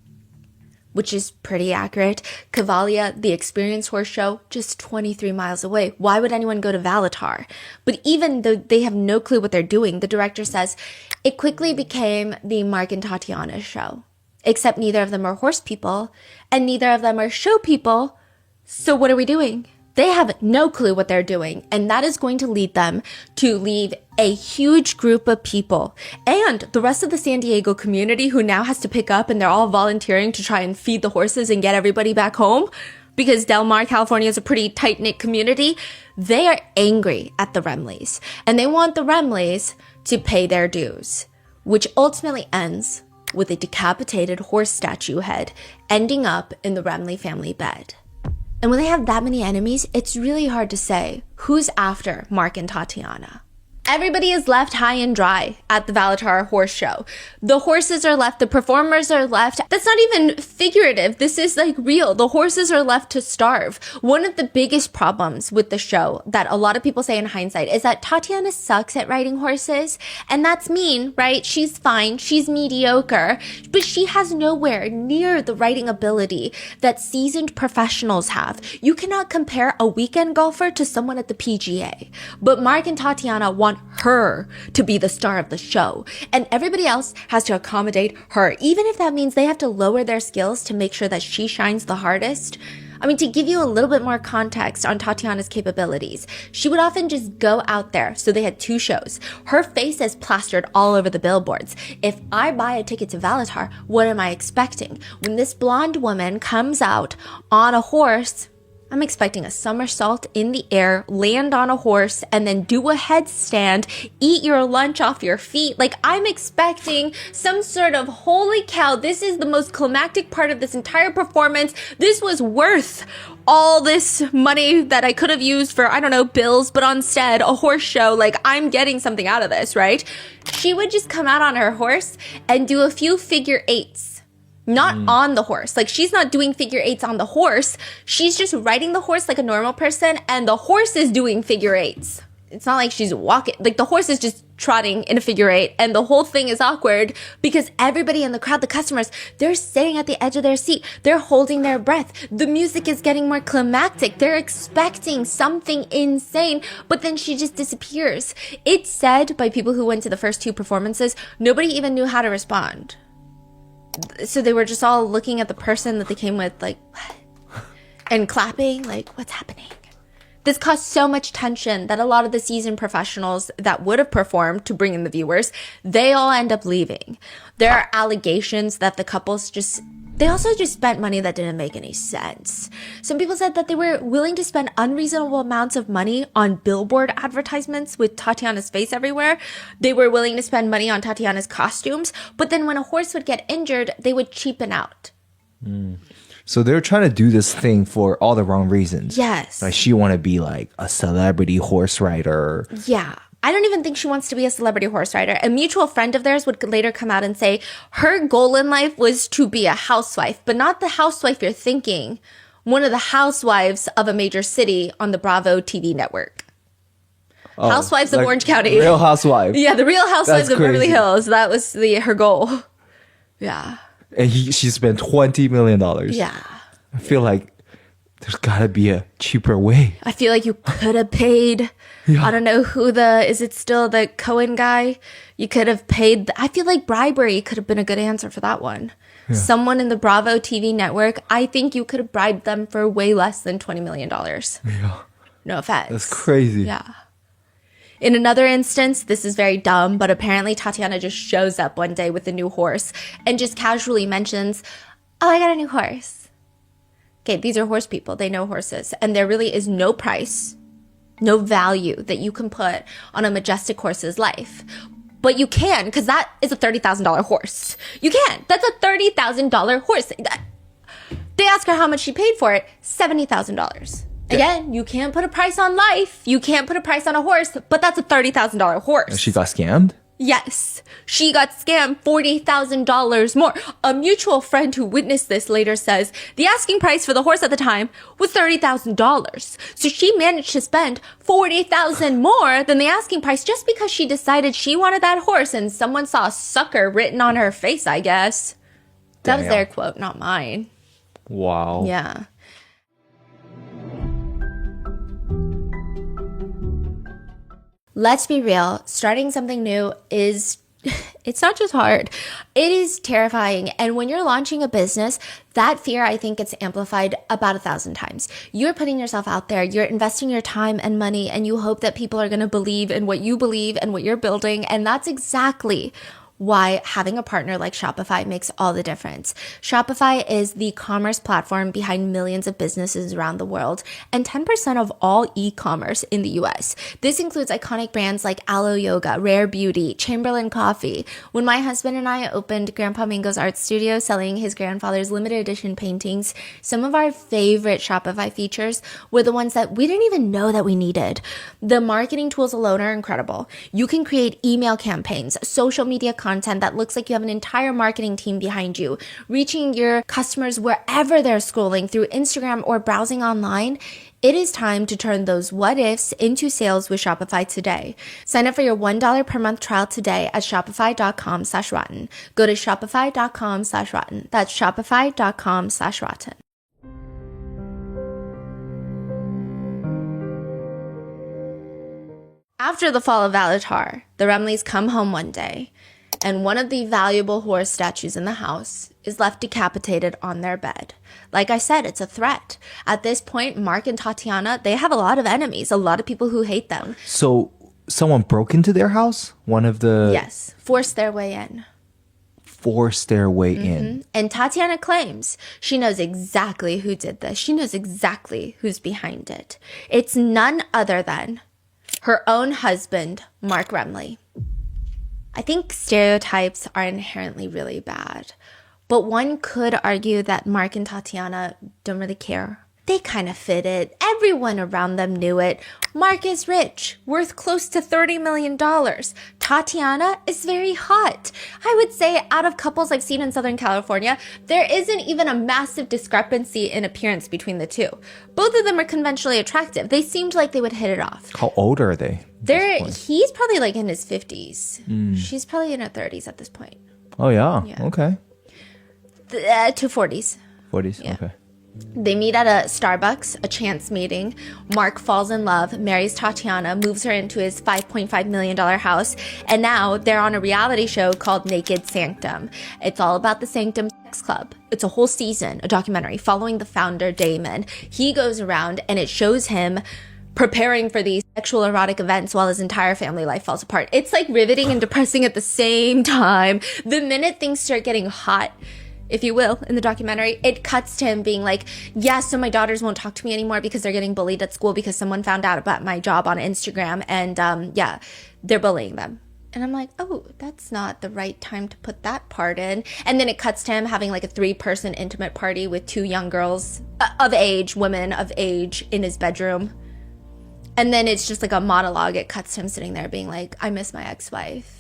Which is pretty accurate. Cavalia, the experienced horse show, just 23 miles away. Why would anyone go to Valitar? But even though they have no clue what they're doing, the director says, it quickly became the Mark and Tatiana show. Except neither of them are horse people, and neither of them are show people. So what are we doing? They have no clue what they're doing, and that is going to lead them to leave a huge group of people and the rest of the San Diego community who now has to pick up, and they're all volunteering to try and feed the horses and get everybody back home because Del Mar, California is a pretty tight-knit community. They are angry at the Remleys, and they want the Remleys to pay their dues, which ultimately ends with a decapitated horse statue head ending up in the Remley family bed. And when they have that many enemies, it's really hard to say who's after Mark and Tatiana. Everybody is left high and dry at the Valitar horse show. The horses are left, the performers are left. That's not even figurative. This is like real. The horses are left to starve. One of the biggest problems with the show that a lot of people say in hindsight is that Tatiana sucks at riding horses. And that's mean, right? She's fine. She's mediocre. But she has nowhere near the riding ability that seasoned professionals have. You cannot compare a weekend golfer to someone at the PGA. But Mark and Tatiana want her to be the star of the show, and everybody else has to accommodate her, even if that means they have to lower their skills to make sure that she shines the hardest. I mean, to give you a little bit more context on Tatiana's capabilities, she would often just go out there. So they had 2 shows. Her face is plastered all over the billboards. If I buy a ticket to Valitar, what am I expecting? When this blonde woman comes out on a horse, I'm expecting a somersault in the air, land on a horse, and then do a headstand, eat your lunch off your feet. Like, I'm expecting some sort of, holy cow, this is the most climactic part of this entire performance. This was worth all this money that I could have used for, I don't know, bills, but instead a horse show. Like, I'm getting something out of this, right? She would just come out on her horse and do a few figure eights. Not on the horse. Like, she's not doing figure eights on the horse. She's just riding the horse like a normal person, and the horse is doing figure eights. It's not like she's walking. Like, the horse is just trotting in a figure eight, and the whole thing is awkward because everybody in the crowd, the customers, they're sitting at the edge of their seat. They're holding their breath. The music is getting more climactic. They're expecting something insane, but then she just disappears. It's said by people who went to the first 2 performances, nobody even knew how to respond. So they were just all looking at the person that they came with, like, what? And clapping, like, what's happening? This caused so much tension that a lot of the seasoned professionals that would have performed to bring in the viewers, they all end up leaving. There are allegations that the couples they also just spent money that didn't make any sense. Some people said that they were willing to spend unreasonable amounts of money on billboard advertisements with Tatiana's face everywhere. They were willing to spend money on Tatiana's costumes, but then when a horse would get injured, they would cheapen out. So they're trying to do this thing for all the wrong reasons. Yes. Like, she want to be like a celebrity horse rider. Yeah. I don't even think she wants to be a celebrity horse rider. A mutual friend of theirs would later come out and say her goal in life was to be a housewife, but not the housewife you're thinking. One of the housewives of a major city on the Bravo TV network. Oh, Housewives of Orange County. Real Housewives. Yeah, the Real Housewives That's of Beverly crazy. Hills. That was her goal. Yeah. And she spent $20 million. Yeah. I feel like there's got to be a cheaper way. I feel like you could have paid, I don't know who is it still the Cohen guy? You could have paid, I feel like bribery could have been a good answer for that one. Yeah. Someone in the Bravo TV network, I think you could have bribed them for way less than $20 million. Yeah. No offense. That's crazy. Yeah. In another instance, this is very dumb, but apparently Tatiana just shows up one day with a new horse and just casually mentions, oh, I got a new horse. Okay, these are horse people. They know horses. And there really is no price, no value that you can put on a majestic horse's life. But you can, because that is a $30,000 horse. You can. That's a $30,000 horse. They ask her how much she paid for it. $70,000. Again, you can't put a price on life. You can't put a price on a horse, but that's a $30,000 horse. And she got scammed? Yes, she got scammed $40,000 more. A mutual friend who witnessed this later says the asking price for the horse at the time was $30,000. So she managed to spend $40,000 more than the asking price just because she decided she wanted that horse and someone saw a sucker written on her face, I guess. That was their quote, not mine. Wow. Yeah. Let's be real, starting something new is It's not just hard. It is terrifying. And when you're launching a business, that fear, I think, gets amplified about 1,000 times. You're putting yourself out there, you're investing your time and money, and you hope that people are going to believe in what you believe and what you're building. And that's exactly why having a partner like Shopify makes all the difference. Shopify is the commerce platform behind millions of businesses around the world and 10% of all e-commerce in the US. This includes iconic brands like Aloe Yoga, Rare Beauty, Chamberlain Coffee. When my husband and I opened Grandpa Mingo's art studio selling his grandfather's limited edition paintings, some of our favorite Shopify features were the ones that we didn't even know that we needed. The marketing tools alone are incredible. You can create email campaigns, social media content that looks like you have an entire marketing team behind you, reaching your customers wherever they're scrolling through Instagram or browsing online. It is time to turn those what ifs into sales with Shopify today. Sign up for your $1 per month trial today at shopify.com/rotten. Go to shopify.com/rotten. That's shopify.com/rotten. After the fall of Valitar, the Remleys come home one day, and one of the valuable horse statues in the house is left decapitated on their bed. Like I said, it's a threat. At this point, Mark and Tatiana, they have a lot of enemies, a lot of people who hate them. So someone broke into their house? One of the... Yes, forced their way in. Forced their way in. And Tatiana claims she knows exactly who did this. She knows exactly who's behind it. It's none other than her own husband, Mark Remley. I think stereotypes are inherently really bad, but one could argue that Mark and Tatiana don't really care. They kind of fit it. Everyone around them knew it. Mark is rich, worth close to $30 million. Tatiana is very hot. I would say out of couples I've seen in Southern California, there isn't even a massive discrepancy in appearance between the two. Both of them are conventionally attractive. They seemed like they would hit it off. How old are they? He's probably like in his 50s. She's probably in her 30s at this point. Oh, yeah. Okay. To 40s. 40s? Yeah. Okay. They meet at a Starbucks, a chance meeting. Mark falls in love, marries Tatiana, moves her into his $5.5 million house, and now they're on a reality show called Naked Sanctum. It's all about the Sanctum sex club. It's a whole season, a documentary following the founder, Damon. He goes around and it shows him preparing for these sexual erotic events while his entire family life falls apart. It's like riveting and depressing at the same time. The minute things start getting hot, if you will, in the documentary, it cuts to him being like, yeah, so my daughters won't talk to me anymore because they're getting bullied at school because someone found out about my job on Instagram, and yeah, they're bullying them. And I'm like, oh, that's not the right time to put that part in. And then it cuts to him having like a 3-person intimate party with 2 young girls women of age in his bedroom. And then it's just like a monologue. It cuts to him sitting there being like, I miss my ex-wife.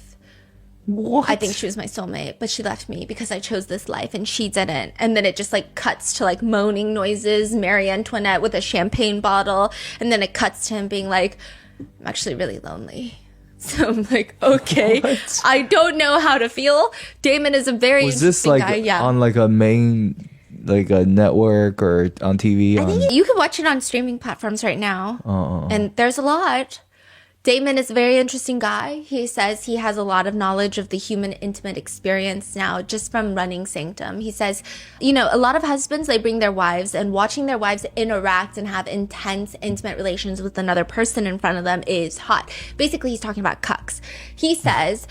What? I think she was my soulmate, but she left me because I chose this life and she didn't. And then it just like cuts to like moaning noises, Marie Antoinette with a champagne bottle. And then it cuts to him being like, I'm actually really lonely. So I'm like, okay, What? I don't know how to feel. Damon is a very Was this interesting like guy. Yeah. on like a main, like a network or on TV? I think you can watch it on streaming platforms right now. And there's a lot. Damon is a very interesting guy. He says he has a lot of knowledge of the human intimate experience now just from running Sanctum. He says, you know, a lot of husbands, they bring their wives, and watching their wives interact and have intense intimate relations with another person in front of them is hot. Basically, he's talking about cucks. He says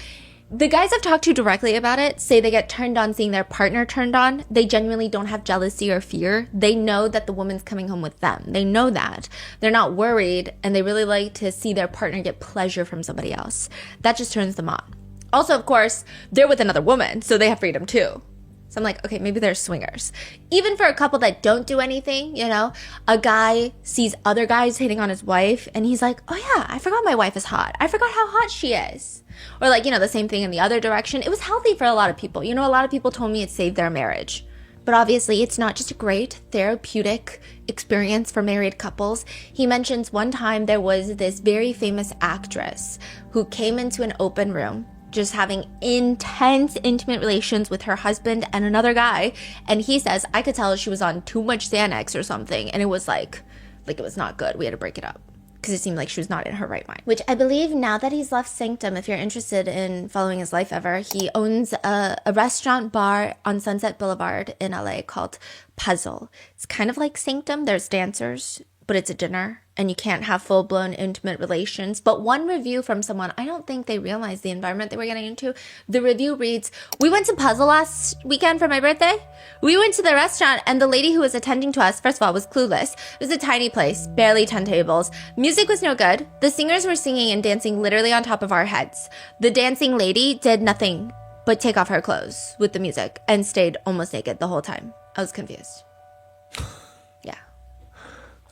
the guys I've talked to directly about it say they get turned on seeing their partner turned on. They genuinely don't have jealousy or fear. They know that the woman's coming home with them. They know that. They're not worried, and they really like to see their partner get pleasure from somebody else. That just turns them on. Also, of course, they're with another woman, so they have freedom too. So I'm like, okay, maybe they're swingers. Even for a couple that don't do anything, you know, a guy sees other guys hitting on his wife and he's like, oh yeah, I forgot my wife is hot. I forgot how hot she is. Or like, you know, the same thing in the other direction. It was healthy for a lot of people. You know, a lot of people told me it saved their marriage. But obviously, it's not just a great therapeutic experience for married couples. He mentions one time there was this very famous actress who came into an open room just having intense intimate relations with her husband and another guy. And he says, I could tell she was on too much Xanax or something. And it was like it was not good. We had to break it up. because it seemed like she was not in her right mind. Which I believe now that he's left Sanctum, if you're interested in following his life ever, he owns a restaurant bar on Sunset Boulevard in LA called Puzzle. It's kind of like Sanctum. There's dancers, but it's a dinner and you can't have full-blown intimate relations. But one review from someone, I don't think they realized the environment they were getting into. The review reads, "We went to Puzzle last weekend for my birthday. We went to the restaurant and the lady who was attending to us, first of all, was clueless. It was a tiny place, barely 10 tables. Music was no good. The singers were singing and dancing literally on top of our heads. The dancing lady did nothing but take off her clothes with the music and stayed almost naked the whole time. I was confused."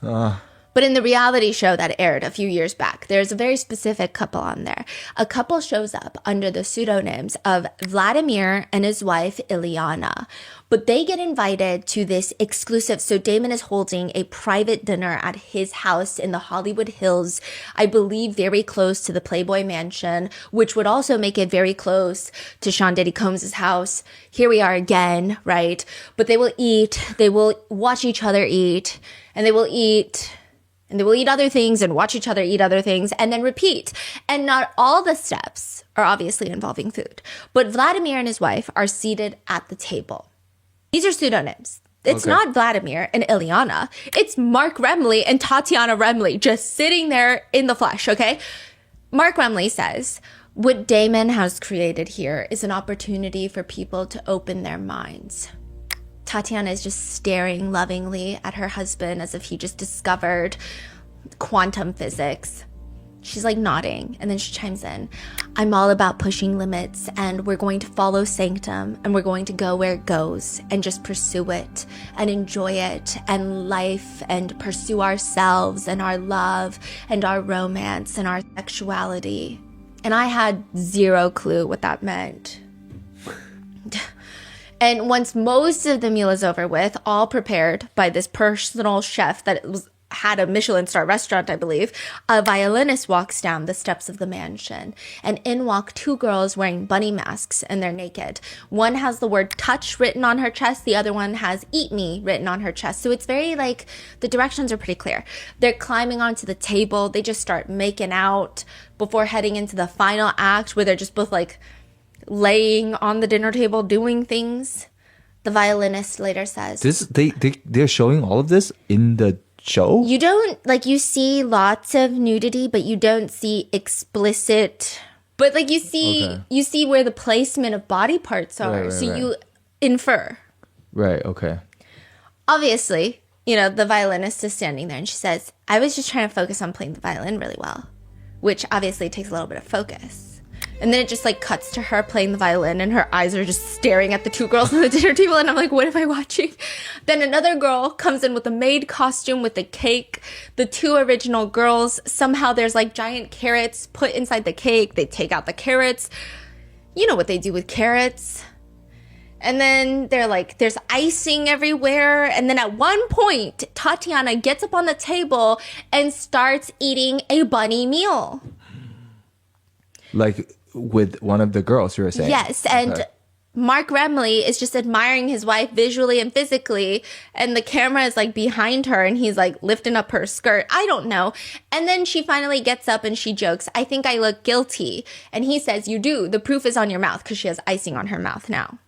Yeah. But in the reality show that aired a few years back, there's a very specific couple on there. A couple shows up under the pseudonyms of Vladimir and his wife, Ilyana. But they get invited to this exclusive, so Damon is holding a private dinner at his house in the Hollywood Hills, I believe very close to the Playboy Mansion, which would also make it very close to Sean Diddy Combs' house. Here we are again, right? But they will eat, they will watch each other eat, and they will eat... and they will eat other things and watch each other eat other things and then repeat. And not all the steps are obviously involving food. But Vladimir and his wife are seated at the table. These are pseudonyms. It's not Vladimir and Ilyana. It's Mark Remley and Tatiana Remley just sitting there in the flesh, okay? Mark Remley says, "What Damon has created here is an opportunity for people to open their minds." Tatiana is just staring lovingly at her husband as if he just discovered quantum physics. She's like nodding, and then she chimes in, "I'm all about pushing limits, and we're going to follow Sanctum, and we're going to go where it goes, and just pursue it, and enjoy it, and life, and pursue ourselves, and our love, and our romance, and our sexuality." And I had zero clue what that meant. And once most of the meal is over with, all prepared by this personal chef that had a Michelin star restaurant, I believe, a violinist walks down the steps of the mansion. And in walk two girls wearing bunny masks, and they're naked. One has the word touch written on her chest. The other one has eat me written on her chest. So it's very like, the directions are pretty clear. They're climbing onto the table. They just start making out before heading into the final act where they're just both like laying on the dinner table doing things. The violinist later says, they're showing all of this in the show? You don't, like, you see lots of nudity, but you don't see explicit, but like you see where the placement of body parts are. Right, you infer. Right, okay. Obviously, you know, the violinist is standing there and she says, "I was just trying to focus on playing the violin really well," which obviously takes a little bit of focus. And then it just like cuts to her playing the violin and her eyes are just staring at the two girls on the dinner table. And I'm like, what am I watching? Then another girl comes in with a maid costume with a cake. The two original girls, somehow there's like giant carrots put inside the cake. They take out the carrots. You know what they do with carrots. And then they're like, there's icing everywhere. And then at one point, Tatiana gets up on the table and starts eating a bunny meal. Like with one of the girls, you were saying? Yes, and Mark Remley is just admiring his wife visually and physically, and the camera is like behind her and he's like lifting up her skirt. I don't know. And then she finally gets up and she jokes, "I think I look guilty." And he says, "You do. The proof is on your mouth," because she has icing on her mouth now.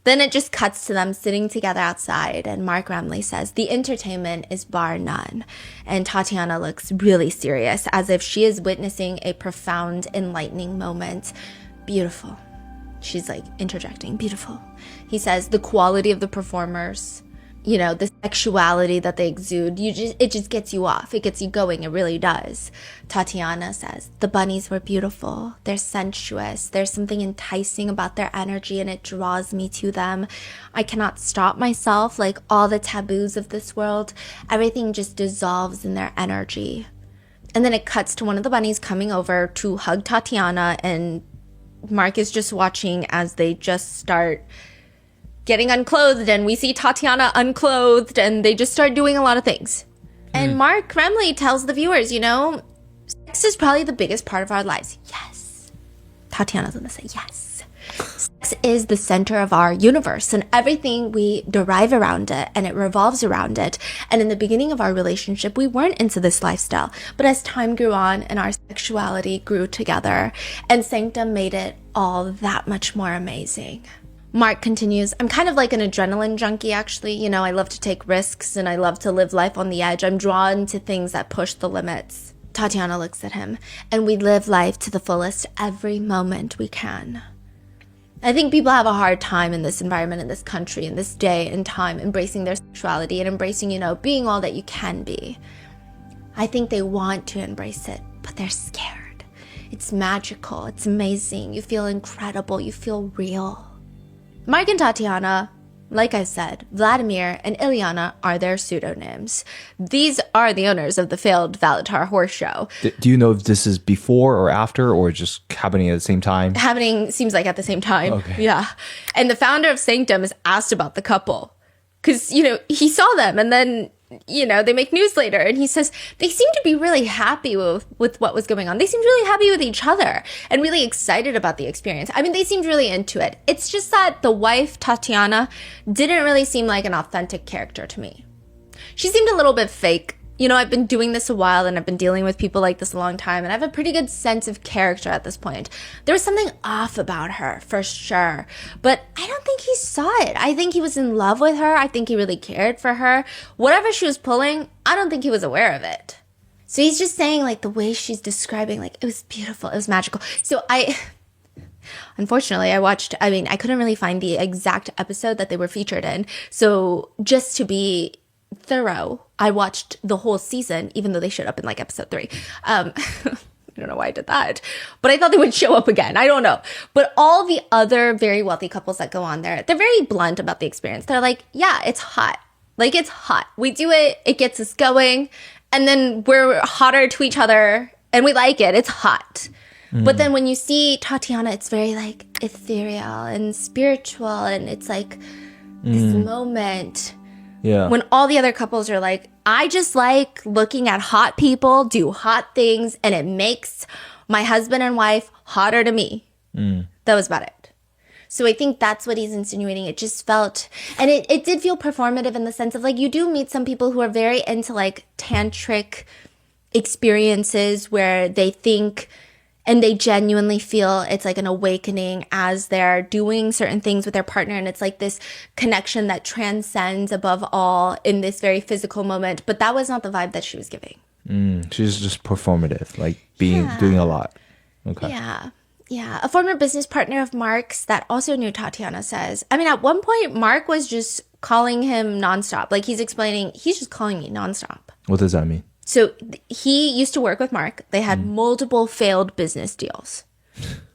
Then it just cuts to them sitting together outside, and Mark Remley says, "The entertainment is bar none." And Tatiana looks really serious, as if she is witnessing a profound, enlightening moment. "Beautiful." She's like interjecting, "Beautiful." He says, "The quality of the performers, you know, the sexuality that they exude, it just gets you off. It gets you going. It really does." Tatiana says, "The bunnies were beautiful. They're sensuous. There's something enticing about their energy and it draws me to them. I cannot stop myself, like all the taboos of this world. Everything just dissolves in their energy." And then it cuts to one of the bunnies coming over to hug Tatiana, and Mark is just watching as they just start getting unclothed, and we see Tatiana unclothed, and they just start doing a lot of things. And Mark Remley tells the viewers, you know, sex is probably the biggest part of our lives. Yes. Tatiana's gonna say yes. Sex is the center of our universe and everything we derive around it, and it revolves around it. And in the beginning of our relationship, we weren't into this lifestyle. But as time grew on and our sexuality grew together, and Sanctum made it all that much more amazing. Mark continues, I'm kind of like an adrenaline junkie, actually. You know, I love to take risks and I love to live life on the edge. I'm drawn to things that push the limits. Tatiana looks at him, and we live life to the fullest every moment we can. I think people have a hard time in this environment, in this country, in this day and time, embracing their sexuality and embracing, you know, being all that you can be. I think they want to embrace it, but they're scared. It's magical. It's amazing. You feel incredible. You feel real. Mark and Tatiana, like I said, Vladimir and Ilyana are their pseudonyms. These are the owners of the failed Valitar horse show. Do you know if this is before or after, or just happening at the same time? Happening seems like at the same time. Okay. Yeah. And the founder of Sanctum is asked about the couple. Because, you know, he saw them and then, you know, they make news later. And he says they seem to be really happy with what was going on. They seemed really happy with each other and really excited about the experience. I mean, they seemed really into it. It's just that the wife, Tatiana, didn't really seem like an authentic character to me. She seemed a little bit fake. You know, I've been doing this a while and I've been dealing with people like this a long time, and I have a pretty good sense of character at this point. There was something off about her, for sure, but I don't think he saw it. I think he was in love with her. I think he really cared for her. Whatever she was pulling, I don't think he was aware of it. So he's just saying, like, the way she's describing, like, it was beautiful, it was magical. So unfortunately, I couldn't really find the exact episode that they were featured in. So just to be thorough, I watched the whole season, even though they showed up in like episode 3. I don't know why I did that, but I thought they would show up again. I don't know. But all the other very wealthy couples that go on there, they're very blunt about the experience. They're like, yeah, it's hot. Like, it's hot. We do it. It gets us going. And then we're hotter to each other and we like it. It's hot. But then when you see Tatiana, it's very like ethereal and spiritual. And it's like this moment. Yeah. When all the other couples are like, I just like looking at hot people do hot things, and it makes my husband and wife hotter to me. That was about it. So I think that's what he's insinuating. It just felt, and it did feel performative in the sense of like, you do meet some people who are very into like tantric experiences where they think and they genuinely feel it's like an awakening as they're doing certain things with their partner. And it's like this connection that transcends above all in this very physical moment. But that was not the vibe that she was giving. She's just performative, like doing a lot. Okay. Yeah. A former business partner of Mark's that also knew Tatiana says, I mean, at one point, Mark was just calling him nonstop. Like, he's explaining, he's just calling me nonstop. What does that mean? So he used to work with Mark. They had multiple failed business deals.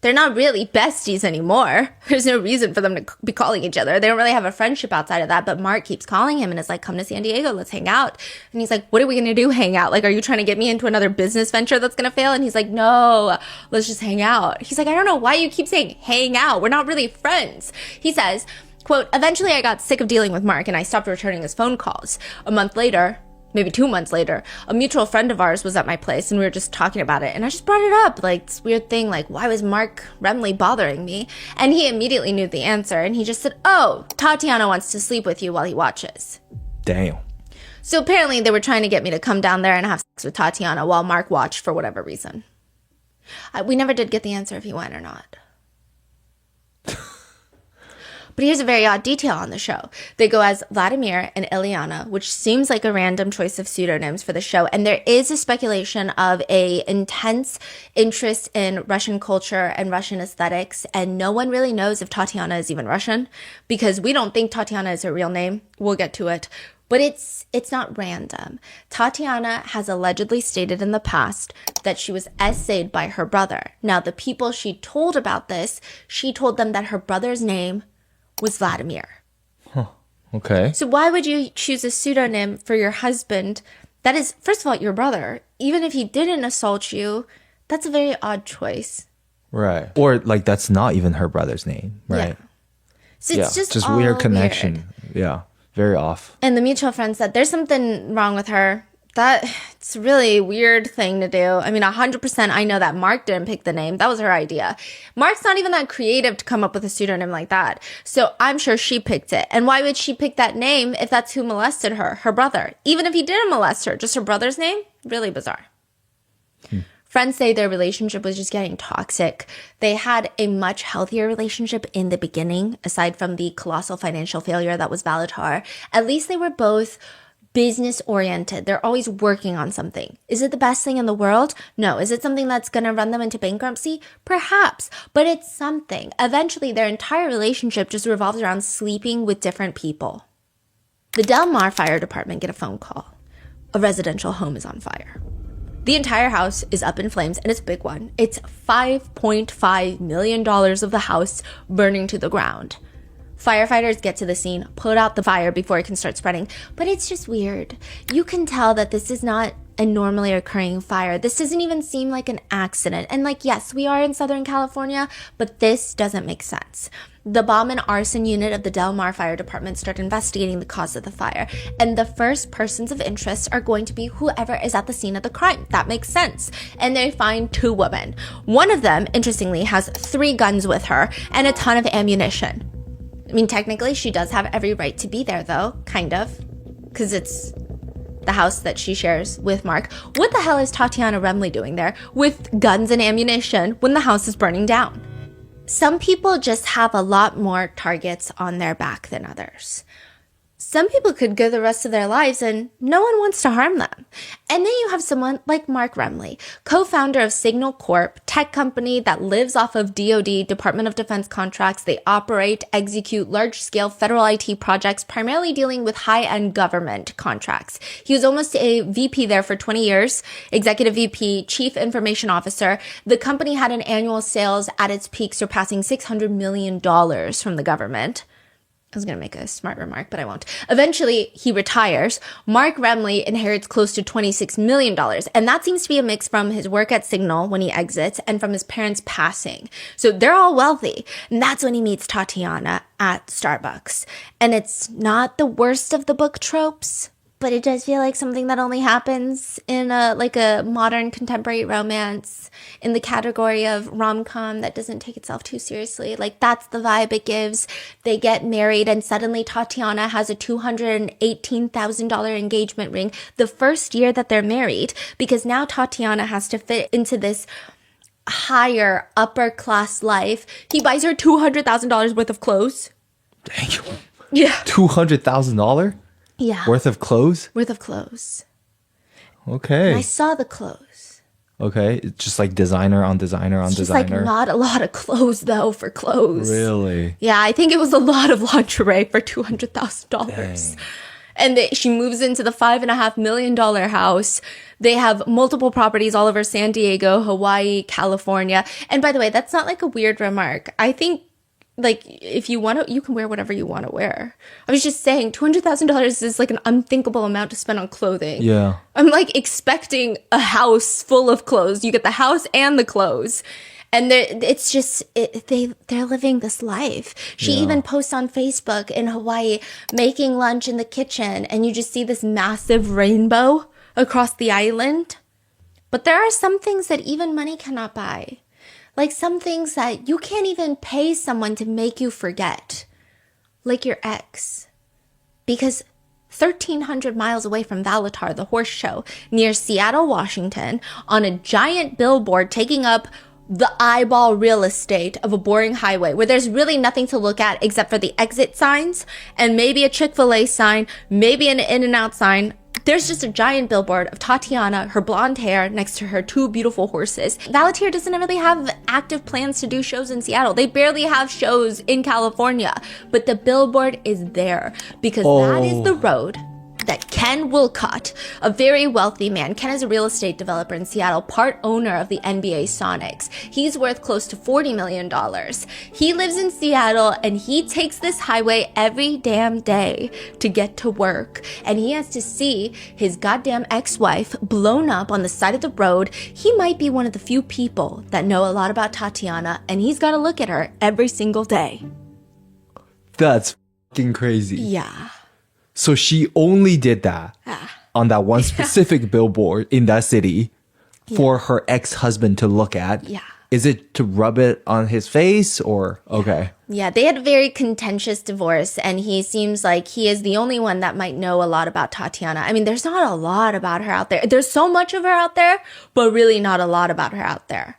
They're not really besties anymore. There's no reason for them to be calling each other. They don't really have a friendship outside of that. But Mark keeps calling him and is like, come to San Diego. Let's hang out. And he's like, what are we going to do? Hang out? Like, are you trying to get me into another business venture that's going to fail? And he's like, no, let's just hang out. He's like, I don't know why you keep saying hang out. We're not really friends. He says, quote, eventually I got sick of dealing with Mark and I stopped returning his phone calls. A month later, maybe 2 months later, a mutual friend of ours was at my place and we were just talking about it. And I just brought it up, like this weird thing, like, why was Mark Remley bothering me? And he immediately knew the answer. And he just said, oh, Tatiana wants to sleep with you while he watches. Damn. So apparently they were trying to get me to come down there and have sex with Tatiana while Mark watched for whatever reason. We never did get the answer if he went or not. But here's a very odd detail on the show. They go as Vladimir and Ilyana, which seems like a random choice of pseudonyms for the show. And there is a speculation of a intense interest in Russian culture and Russian aesthetics. And no one really knows if Tatiana is even Russian, because we don't think Tatiana is her real name. We'll get to it. But it's not random. Tatiana has allegedly stated in the past that she was essayed by her brother. Now, the people she told about this, she told them that her brother's name was Vladimir. Huh. Okay. So why would you choose a pseudonym for your husband? That is, first of all, your brother. Even if he didn't assault you, that's a very odd choice. Right. Or like that's not even her brother's name, right? Yeah. So it's just all weird connection. weird. Yeah. Very off. And the mutual friend said, there's something wrong with her. It's a really weird thing to do. I mean, 100% I know that Mark didn't pick the name. That was her idea. Mark's not even that creative to come up with a pseudonym like that. So I'm sure she picked it. And why would she pick that name if that's who molested her brother? Even if he didn't molest her, just her brother's name? Really bizarre. Friends say their relationship was just getting toxic. They had a much healthier relationship in the beginning, aside from the colossal financial failure that was Valitar. At least they were both business oriented. They're always working on something. Is it the best thing in the world? No. Is it something that's going to run them into bankruptcy? Perhaps, but it's something. Eventually, their entire relationship just revolves around sleeping with different people. The Del Mar Fire Department get a phone call. A residential home is on fire. The entire house is up in flames, and it's a big one. It's $5.5 million of the house burning to the ground. Firefighters get to the scene, put out the fire before it can start spreading. But it's just weird. You can tell that this is not a normally occurring fire. This doesn't even seem like an accident. And yes, we are in Southern California, but this doesn't make sense. The bomb and arson unit of the Del Mar Fire Department start investigating the cause of the fire. And the first persons of interest are going to be whoever is at the scene of the crime. That makes sense. And they find 2 women. One of them, interestingly, has 3 guns with her and a ton of ammunition. I mean, technically, she does have every right to be there, though, kind of, because it's the house that she shares with Mark. What the hell is Tatiana Remley doing there with guns and ammunition when the house is burning down? Some people just have a lot more targets on their back than others. Some people could go the rest of their lives and no one wants to harm them. And then you have someone like Mark Remley, co-founder of Signal Corp, tech company that lives off of DoD, Department of Defense contracts. They operate, execute large-scale federal IT projects, primarily dealing with high-end government contracts. He was almost a VP there for 20 years, executive VP, chief information officer. The company had an annual sales at its peak surpassing $600 million from the government. I was going to make a smart remark, but I won't. Eventually, he retires. Mark Remley inherits close to $26 million. And that seems to be a mix from his work at Signal when he exits and from his parents' passing. So they're all wealthy. And that's when he meets Tatiana at Starbucks. And it's not the worst of the book tropes, but it does feel like something that only happens in a modern contemporary romance in the category of rom-com that doesn't take itself too seriously. That's the vibe it gives. They get married and suddenly Tatiana has a $218,000 engagement ring the first year that they're married, because now Tatiana has to fit into this higher upper class life. He buys her $200,000 worth of clothes. Dang. Yeah. $200,000? Yeah. Worth of clothes? Worth of clothes. Okay. And I saw the clothes. Okay. It's just designer on designer on it's designer. Just not a lot of clothes, though, for clothes. Really? Yeah, I think it was a lot of lingerie for $200,000. And she moves into the $5.5 million house. They have multiple properties all over San Diego, Hawaii, California. And by the way, that's not a weird remark. I think if you want to, you can wear whatever you want to wear. I was just saying, $200,000 is an unthinkable amount to spend on clothing. Yeah. I'm expecting a house full of clothes. You get the house and the clothes. And they're living this life. She even posts on Facebook in Hawaii, making lunch in the kitchen. And you just see this massive rainbow across the island. But there are some things that even money cannot buy. Some things that you can't even pay someone to make you forget. Like your ex. Because 1,300 miles away from Valitar, the horse show, near Seattle, Washington, on a giant billboard taking up the eyeball real estate of a boring highway where there's really nothing to look at except for the exit signs and maybe a Chick-fil-A sign, maybe an In-N-Out sign. There's just a giant billboard of Tatiana, her blonde hair, next to her 2 beautiful horses. Valitar doesn't really have active plans to do shows in Seattle. They barely have shows in California. But the billboard is there because that is the road that Ken Wilcott, a very wealthy man, Ken is a real estate developer in Seattle, part owner of the NBA Sonics. He's worth close to $40 million. He lives in Seattle and he takes this highway every damn day to get to work. And he has to see his goddamn ex-wife blown up on the side of the road. He might be one of the few people that know a lot about Tatiana, and he's got to look at her every single day. That's fucking crazy. Yeah. So she only did that on that one specific billboard in that city for her ex-husband to look at. Yeah. Is it to rub it on his face or okay? Yeah, they had a very contentious divorce, and he seems like he is the only one that might know a lot about Tatiana. I mean, there's not a lot about her out there. There's so much of her out there, but really not a lot about her out there.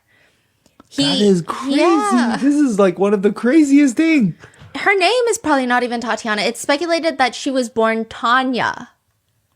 That is crazy. Yeah. This is like one of the craziest things. Her name is probably not even Tatiana. It's speculated that she was born Tanya.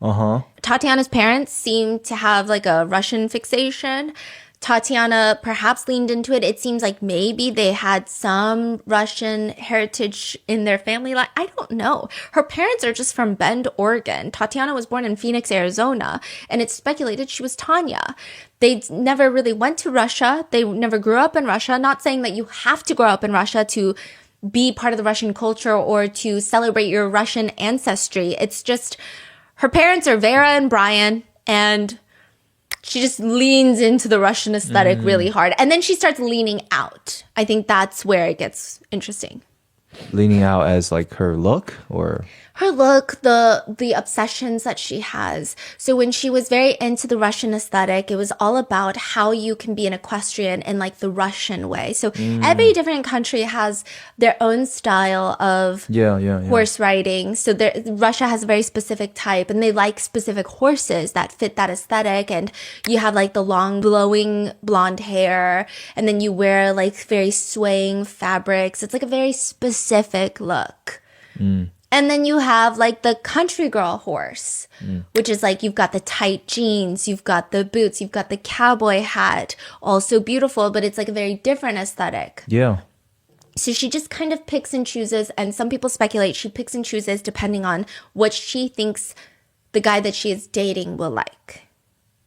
Uh-huh. Tatiana's parents seem to have like a Russian fixation. Tatiana perhaps leaned into it. It seems like maybe they had some Russian heritage in their family line. I don't know. Her parents are just from Bend, Oregon. Tatiana was born in Phoenix, Arizona, and it's speculated she was Tanya. They never really went to Russia. They never grew up in Russia. Not saying that you have to grow up in Russia to be part of the Russian culture or to celebrate your Russian ancestry. It's just her parents are Vera and Brian, and she just leans into the Russian aesthetic really hard. And then she starts leaning out. I think that's where it gets interesting. Leaning out as like her look or? Her look, the obsessions that she has. So when she was very into the Russian aesthetic, it was all about how you can be an equestrian in like the Russian way. So every different country has their own style of horse riding. So Russia has a very specific type, and they like specific horses that fit that aesthetic. And you have like the long blowing blonde hair, and then you wear like very swaying fabrics. It's like a very specific look. And then you have like the country girl horse, which is like you've got the tight jeans, you've got the boots, you've got the cowboy hat, also beautiful, but it's like a very different aesthetic. Yeah. So she just kind of picks and chooses, and some people speculate she picks and chooses depending on what she thinks the guy that she is dating will like.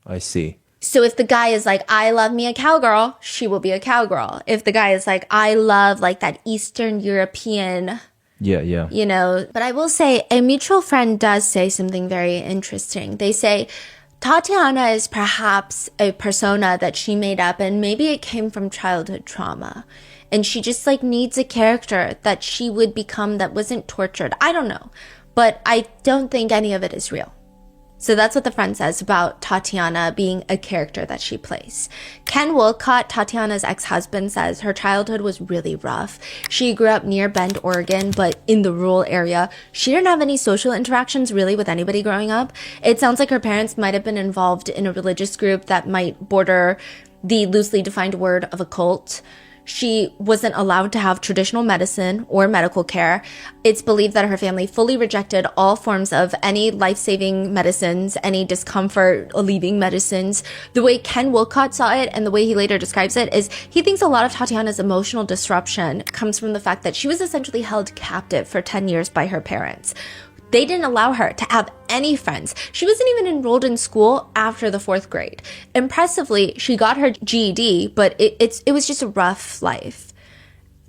I see. So if the guy is like, I love me a cowgirl, she will be a cowgirl. If the guy is like, I love like that Eastern European... Yeah. You know, but I will say a mutual friend does say something very interesting. They say Tatiana is perhaps a persona that she made up, and maybe it came from childhood trauma. And she just like needs a character that she would become that wasn't tortured. I don't know, but I don't think any of it is real. So that's what the friend says about Tatiana being a character that she plays. Ken Wolcott, Tatiana's ex-husband, says her childhood was really rough. She grew up near Bend, Oregon, but in the rural area. She didn't have any social interactions really with anybody growing up. It sounds like her parents might have been involved in a religious group that might border the loosely defined word of a cult. She wasn't allowed to have traditional medicine or medical care. It's believed that her family fully rejected all forms of any life-saving medicines, any discomfort-alleviating medicines. The way Ken Wolcott saw it and the way he later describes it is he thinks a lot of Tatiana's emotional disruption comes from the fact that she was essentially held captive for 10 years by her parents. They didn't allow her to have any friends. She wasn't even enrolled in school after the 4th grade. Impressively, she got her GED, but it was just a rough life.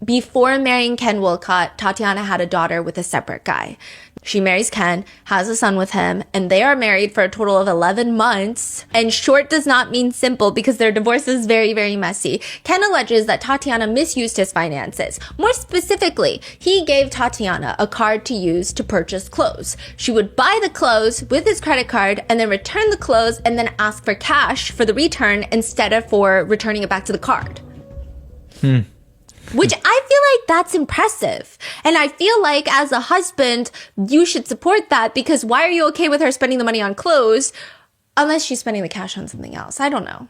Before marrying Ken Wolcott, Tatiana had a daughter with a separate guy. She marries Ken, has a son with him, and they are married for a total of 11 months. And short does not mean simple because their divorce is very, very messy. Ken alleges that Tatiana misused his finances. More specifically, he gave Tatiana a card to use to purchase clothes. She would buy the clothes with his credit card and then return the clothes and then ask for cash for the return instead of for returning it back to the card. Which I feel like that's impressive. And I feel like as a husband, you should support that because why are you okay with her spending the money on clothes unless she's spending the cash on something else? I don't know.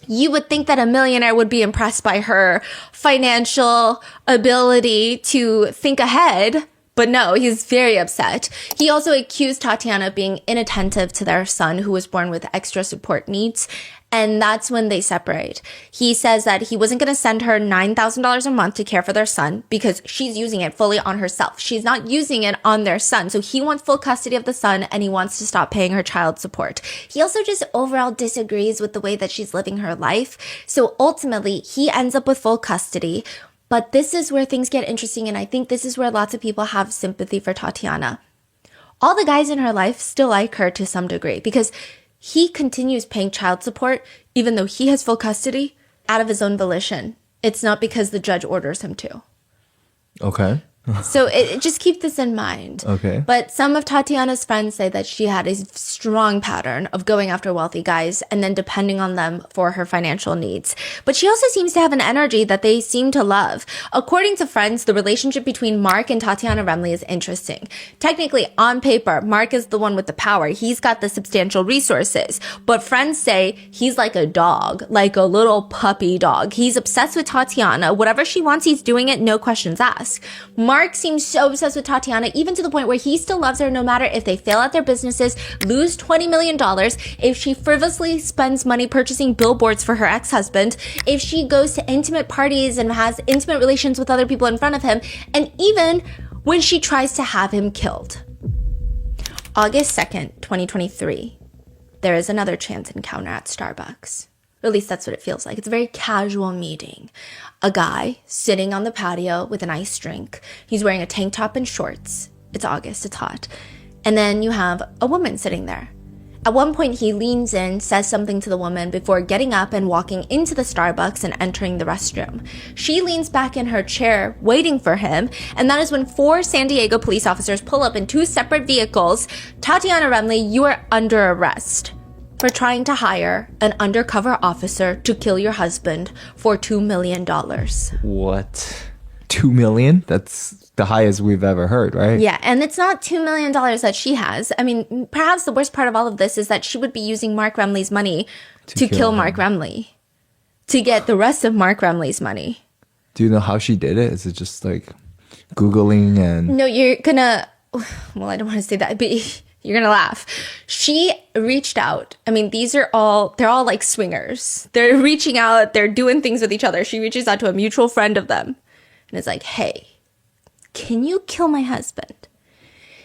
You would think that a millionaire would be impressed by her financial ability to think ahead. But no, he's very upset. He also accused Tatiana of being inattentive to their son who was born with extra support needs. And that's when they separate. He says that he wasn't going to send her $9,000 a month to care for their son because she's using it fully on herself. She's not using it on their son. So he wants full custody of the son and he wants to stop paying her child support. He also just overall disagrees with the way that she's living her life. So ultimately, he ends up with full custody. But this is where things get interesting, and I think this is where lots of people have sympathy for Tatiana. All the guys in her life still like her to some degree because he continues paying child support even though he has full custody out of his own volition. It's not because the judge orders him to. Okay. So just keep this in mind. Okay. But some of Tatiana's friends say that she had a strong pattern of going after wealthy guys and then depending on them for her financial needs. But she also seems to have an energy that they seem to love. According to friends, the relationship between Mark and Tatiana Remley is interesting. Technically, on paper, Mark is the one with the power. He's got the substantial resources. But friends say he's like a dog, like a little puppy dog. He's obsessed with Tatiana. Whatever she wants, he's doing it, no questions asked. Mark seems so obsessed with Tatiana, even to the point where he still loves her no matter if they fail at their businesses, lose $20 million, if she frivolously spends money purchasing billboards for her ex-husband, if she goes to intimate parties and has intimate relations with other people in front of him, and even when she tries to have him killed. August 2nd, 2023. There is another chance encounter at Starbucks. Or at least that's what it feels like. It's a very casual meeting. A guy sitting on the patio with an iced drink. He's wearing a tank top and shorts. It's August, it's hot. And then you have a woman sitting there. At one point, he leans in, says something to the woman before getting up and walking into the Starbucks and entering the restroom. She leans back in her chair, waiting for him, and that is when 4 San Diego police officers pull up in 2 separate vehicles. Tatiana Remley, you are under arrest for trying to hire an undercover officer to kill your husband for $2 million. What? 2 million? That's the highest we've ever heard, right? Yeah, and it's not $2 million that she has. I mean, perhaps the worst part of all of this is that she would be using Mark Remley's money to kill Mark Remley, to get the rest of Mark Remley's money. Do you know how she did it? Is it just like Googling and... No, you're gonna... Well, I don't want to say that, but you're gonna laugh. She reached out. I mean, they're all like swingers. They're reaching out. They're doing things with each other. She reaches out to a mutual friend of them and is like, hey, can you kill my husband?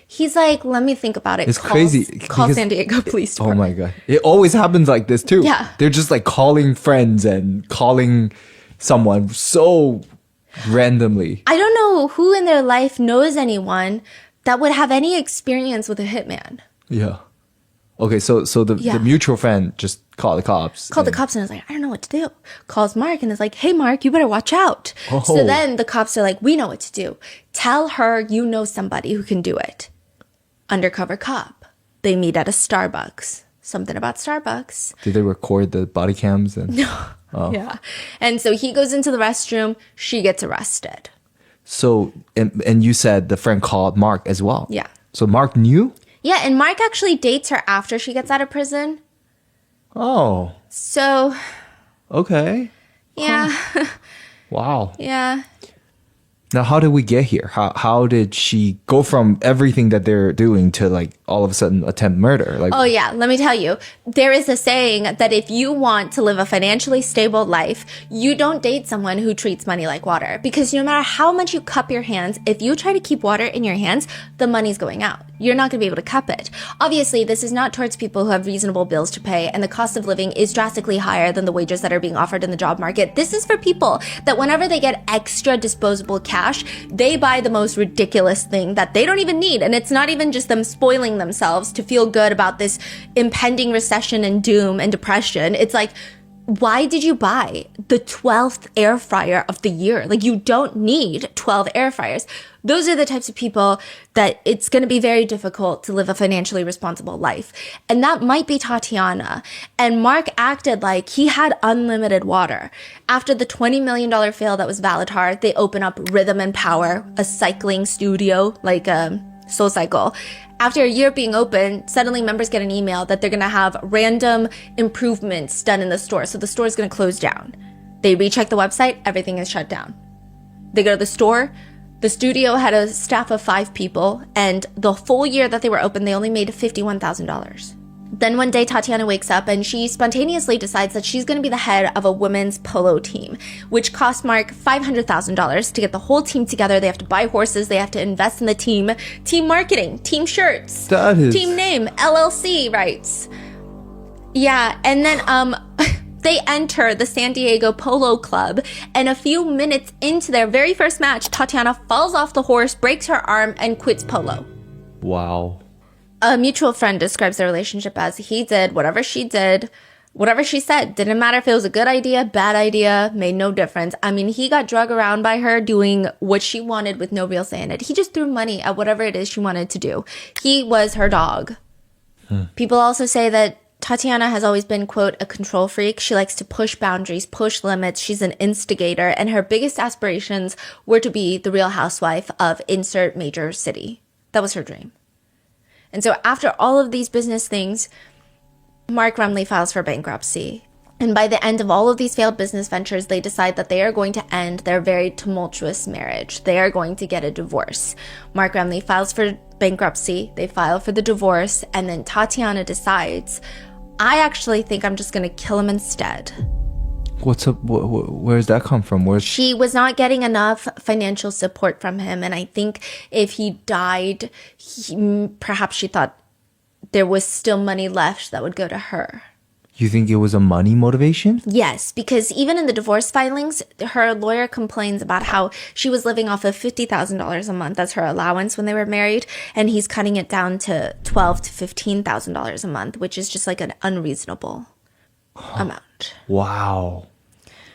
He's like, let me think about it. It's crazy. Call San Diego Police Department. Oh my God. It always happens like this too. Yeah. They're just like calling friends and calling someone so randomly. I don't know who in their life knows anyone that would have any experience with a hitman. Yeah. Okay, so the mutual friend just called the cops. Called the cops and was like, I don't know what to do. Calls Mark and is like, hey, Mark, you better watch out. Oh. So then the cops are like, we know what to do. Tell her you know somebody who can do it. Undercover cop. They meet at a Starbucks. Something about Starbucks. Did they record the body cams? No. Oh. Yeah. And so he goes into the restroom. She gets arrested. So, and you said the friend called Mark as well. Yeah. So Mark knew? Yeah, and Mark actually dates her after she gets out of prison. Oh. So. Okay. Yeah. Huh. Wow. Yeah. Now, how did we get here? How did she go from everything that they're doing to like all of a sudden attempt murder? Like, oh yeah, let me tell you. There is a saying that if you want to live a financially stable life, you don't date someone who treats money like water. Because no matter how much you cup your hands, if you try to keep water in your hands, the money's going out. You're not going to be able to cup it. Obviously, this is not towards people who have reasonable bills to pay, and the cost of living is drastically higher than the wages that are being offered in the job market. This is for people that whenever they get extra disposable cash, they buy the most ridiculous thing that they don't even need. And it's not even just them spoiling themselves to feel good about this impending recession and doom and depression. It's like, why did you buy the 12th air fryer of the year? Like, you don't need 12 air fryers. Those are the types of people that it's going to be very difficult to live a financially responsible life. And that might be Tatiana. And Mark acted like he had unlimited water. After the $20 million fail that was Valitar, they open up Rhythm and Power, a cycling studio, like Soul Cycle. After a year of being open, suddenly members get an email that they're going to have random improvements done in the store. So the store is going to close down. They recheck the website, everything is shut down. They go to the store. The studio had a staff of 5 people, and the full year that they were open, they only made $51,000. Then one day, Tatiana wakes up and she spontaneously decides that she's going to be the head of a women's polo team, which cost Mark $500,000 to get the whole team together. They have to buy horses. They have to invest in the team marketing, team shirts, team name, LLC rights. Yeah. And then, they enter the San Diego Polo Club, and a few minutes into their very first match, Tatiana falls off the horse, breaks her arm, and quits polo. Wow. A mutual friend describes their relationship as he did whatever she did, whatever she said. Didn't matter if it was a good idea, bad idea, made no difference. I mean, he got drug around by her doing what she wanted with no real say in it. He just threw money at whatever it is she wanted to do. He was her dog. People also say that Tatiana has always been, quote, a control freak. She likes to push boundaries, push limits. She's an instigator. And her biggest aspirations were to be the real housewife of insert major city. That was her dream. And so after all of these business things, Mark Remley files for bankruptcy. And by the end of all of these failed business ventures, they decide that they are going to end their very tumultuous marriage. They are going to get a divorce. Mark Remley files for bankruptcy. They file for the divorce. And then Tatiana decides, I actually think I'm just going to kill him instead. What's up? Where's that come from? She was not getting enough financial support from him. And I think if he died, perhaps she thought there was still money left that would go to her. You think it was a money motivation? Yes, because even in the divorce filings, her lawyer complains about how she was living off of $50,000 a month. That's her allowance when they were married. And he's cutting it down to $12,000 to $15,000 a month, which is just like an unreasonable amount. Wow.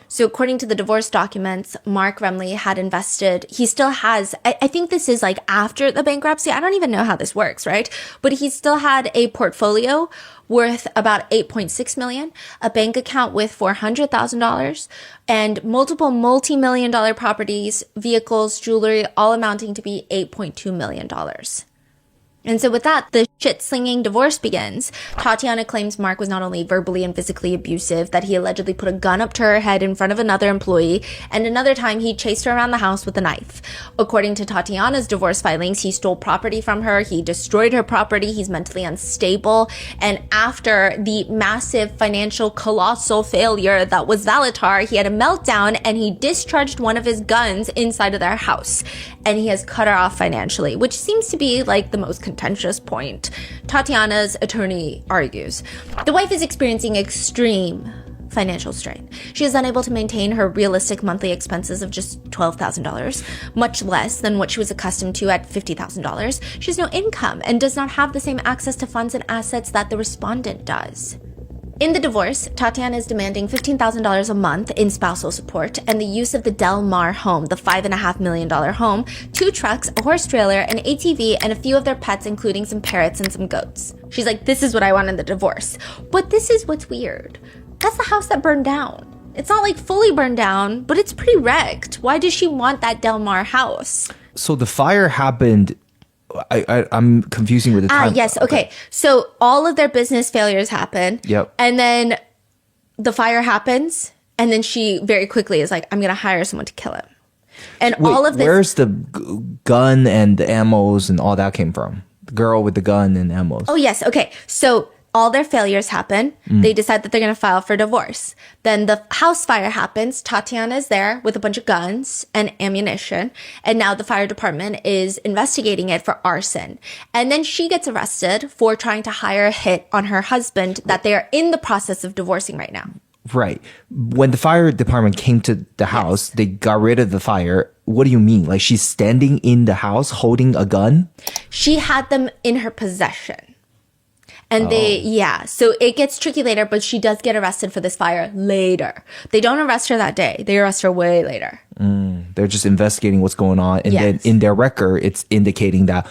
So according to the divorce documents, Mark Remley had invested, he still has, I think this is like after the bankruptcy. I don't even know how this works, right? But he still had a portfolio worth about $8.6 million, a bank account with $400,000, and multiple multi-million-dollar properties, vehicles, jewelry, all amounting to be $8.2 million. And so with that, the shit-slinging divorce begins. Tatiana claims Mark was not only verbally and physically abusive, that he allegedly put a gun up to her head in front of another employee, and another time he chased her around the house with a knife. According to Tatiana's divorce filings, he stole property from her, he destroyed her property, he's mentally unstable, and after the massive financial colossal failure that was Valitar, he had a meltdown and he discharged one of his guns inside of their house. And he has cut her off financially, which seems to be like the most contentious point. Tatiana's attorney argues the wife is experiencing extreme financial strain. She is unable to maintain her realistic monthly expenses of just $12,000, much less than what she was accustomed to at $50,000. She has no income and does not have the same access to funds and assets that the respondent does. In the divorce, Tatiana is demanding $15,000 a month in spousal support and the use of the Del Mar home, the $5.5 million home, 2 trucks, a horse trailer, an ATV, and a few of their pets, including some parrots and some goats. She's like, this is what I want in the divorce. But this is what's weird. That's the house that burned down. It's not like fully burned down, but it's pretty wrecked. Why does she want that Del Mar house? So the fire happened... I'm confusing with the time. Yes. Okay. So all of their business failures happen. Yep. And then the fire happens. And then she very quickly is like, I'm going to hire someone to kill him. And Wait, all of this. Where's the gun and the ammos and all that came from? The girl with the gun and ammos. Oh, yes. Okay. So all their failures happen. They decide that they're going to file for divorce. Then the house fire happens. Tatiana is there with a bunch of guns and ammunition. And now the fire department is investigating it for arson. And then she gets arrested for trying to hire a hit on her husband that they are in the process of divorcing right now. Right. When the fire department came to the house, they got rid of the fire. What do you mean? Like she's standing in the house holding a gun? She had them in her possession. And so it gets tricky later, but she does get arrested for this fire later. They don't arrest her that day. They arrest her way later. They're just investigating what's going on. And then in their record, it's indicating that,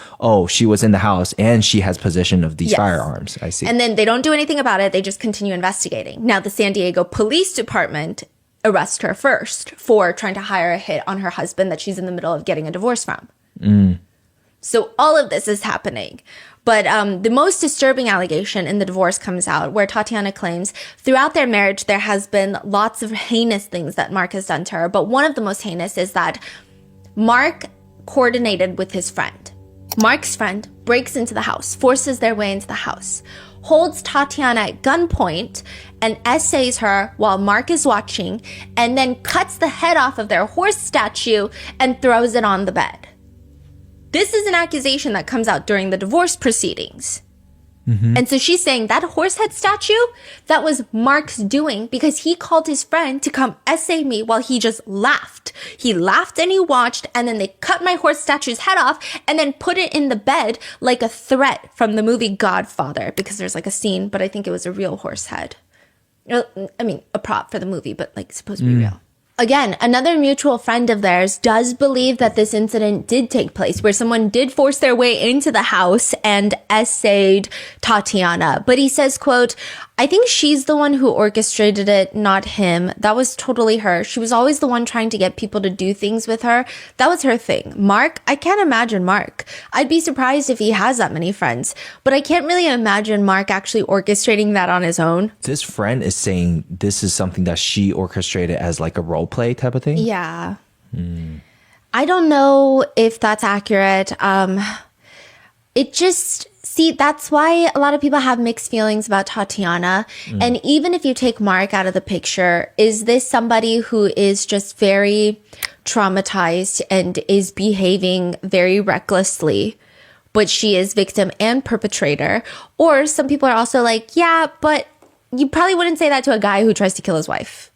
she was in the house and she has possession of these firearms. I see. And then they don't do anything about it. They just continue investigating. Now, the San Diego Police Department arrests her first for trying to hire a hit on her husband that she's in the middle of getting a divorce from. So all of this is happening. But the most disturbing allegation in the divorce comes out where Tatiana claims throughout their marriage, there has been lots of heinous things that Mark has done to her. But one of the most heinous is that Mark coordinated with his friend. Mark's friend breaks into the house, forces their way into the house, holds Tatiana at gunpoint and essays her while Mark is watching, and then cuts the head off of their horse statue and throws it on the bed. This is an accusation that comes out during the divorce proceedings. And so she's saying that horse head statue, that was Mark's doing because he called his friend to come essay me while he just laughed. He laughed and he watched, and then they cut my horse statue's head off and then put it in the bed like a threat from the movie Godfather, because there's like a scene, but I think it was a real horse head. I mean, a prop for the movie, but like supposed to be real. Again, another mutual friend of theirs does believe that this incident did take place, where someone did force their way into the house and essayed Tatiana. But he says, quote, I think she's the one who orchestrated it, not him. That was totally her. She was always the one trying to get people to do things with her. That was her thing. Mark, I can't imagine Mark. I'd be surprised if he has that many friends, but I can't really imagine Mark actually orchestrating that on his own. This friend is saying this is something that she orchestrated as like a role play type of thing? Yeah. I don't know if that's accurate. See, that's why a lot of people have mixed feelings about Tatiana. And even if you take Mark out of the picture, is this somebody who is just very traumatized and is behaving very recklessly, but she is victim and perpetrator? Or some people are also like, yeah, but you probably wouldn't say that to a guy who tries to kill his wife.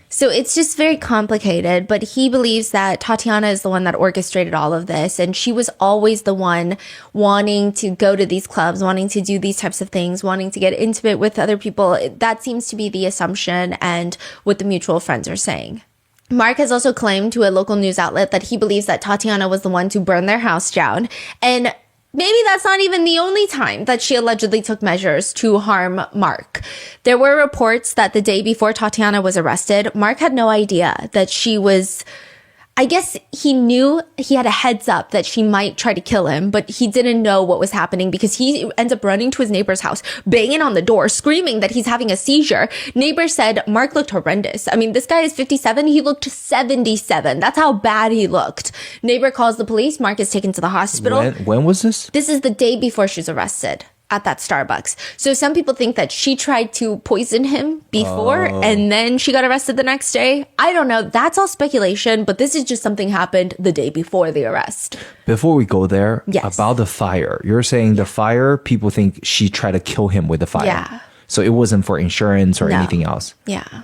So it's just very complicated, but he believes that Tatiana is the one that orchestrated all of this, and she was always the one wanting to go to these clubs, wanting to do these types of things, wanting to get intimate with other people. That seems to be the assumption and what the mutual friends are saying. Mark has also claimed to a local news outlet that he believes that Tatiana was the one to burn their house down, and maybe that's not even the only time that she allegedly took measures to harm Mark. There were reports that the day before Tatiana was arrested, Mark had no idea that she was... I guess he knew, he had a heads up that she might try to kill him, but he didn't know what was happening because he ends up running to his neighbor's house, banging on the door, screaming that he's having a seizure. Neighbors said Mark looked horrendous. I mean, this guy is 57. He looked 77. That's how bad he looked. Neighbor calls the police. Mark is taken to the hospital. When was this? This is the day before she's arrested at that Starbucks. So some people think that she tried to poison him before and then she got arrested the next day. I don't know. That's all speculation, but this is just something happened the day before the arrest. Before we go there, Yes. about the fire, you're saying the fire, people think she tried to kill him with the fire. Yeah. So it wasn't for insurance or No. anything else. Yeah.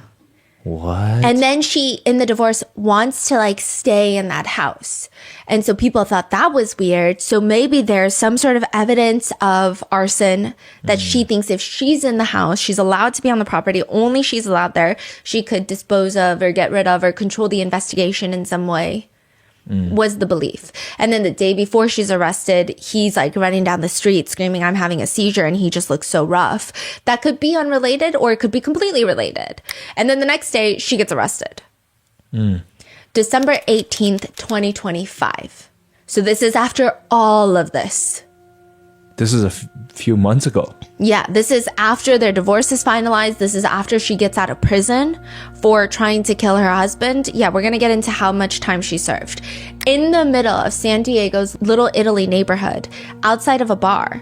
What? And then she, in the divorce, wants to like stay in that house. And so people thought that was weird. So maybe there's some sort of evidence of arson that she thinks if she's in the house, she's allowed to be on the property, only she's allowed there, she could dispose of or get rid of or control the investigation in some way. Was the belief. And then the day before she's arrested, he's like running down the street screaming, I'm having a seizure, and he just looks so rough. That could be unrelated or it could be completely related. And then the next day, she gets arrested. December 18th, 2025. So this is after all of this. This is a few months ago. Yeah, this is after their divorce is finalized. This is after she gets out of prison for trying to kill her husband. Yeah, we're going to get into how much time she served. In the middle of San Diego's Little Italy neighborhood, outside of a bar,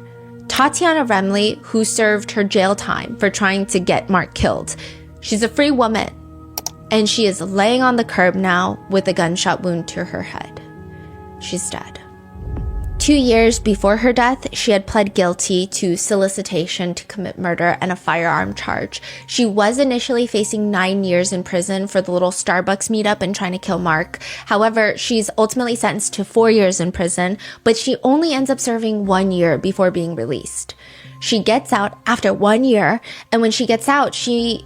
Tatiana Remley, who served her jail time for trying to get Mark killed, she's a free woman. And she is laying on the curb now with a gunshot wound to her head. She's dead. 2 years before her death, she had pled guilty to solicitation to commit murder and a firearm charge. She was initially facing 9 years in prison for the little Starbucks meetup and trying to kill Mark. However, she's ultimately sentenced to 4 years in prison, but she only ends up serving 1 year before being released. She gets out after 1 year, and when she gets out, she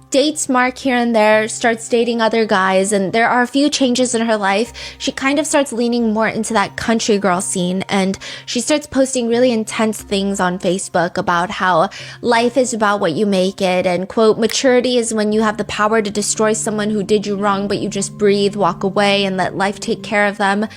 dates Mark here and there, starts dating other guys, and there are a few changes in her life. She kind of starts leaning more into that country girl scene, and she starts posting really intense things on Facebook about how life is about what you make it, and quote, maturity is when you have the power to destroy someone who did you wrong, but you just breathe, walk away, and let life take care of them.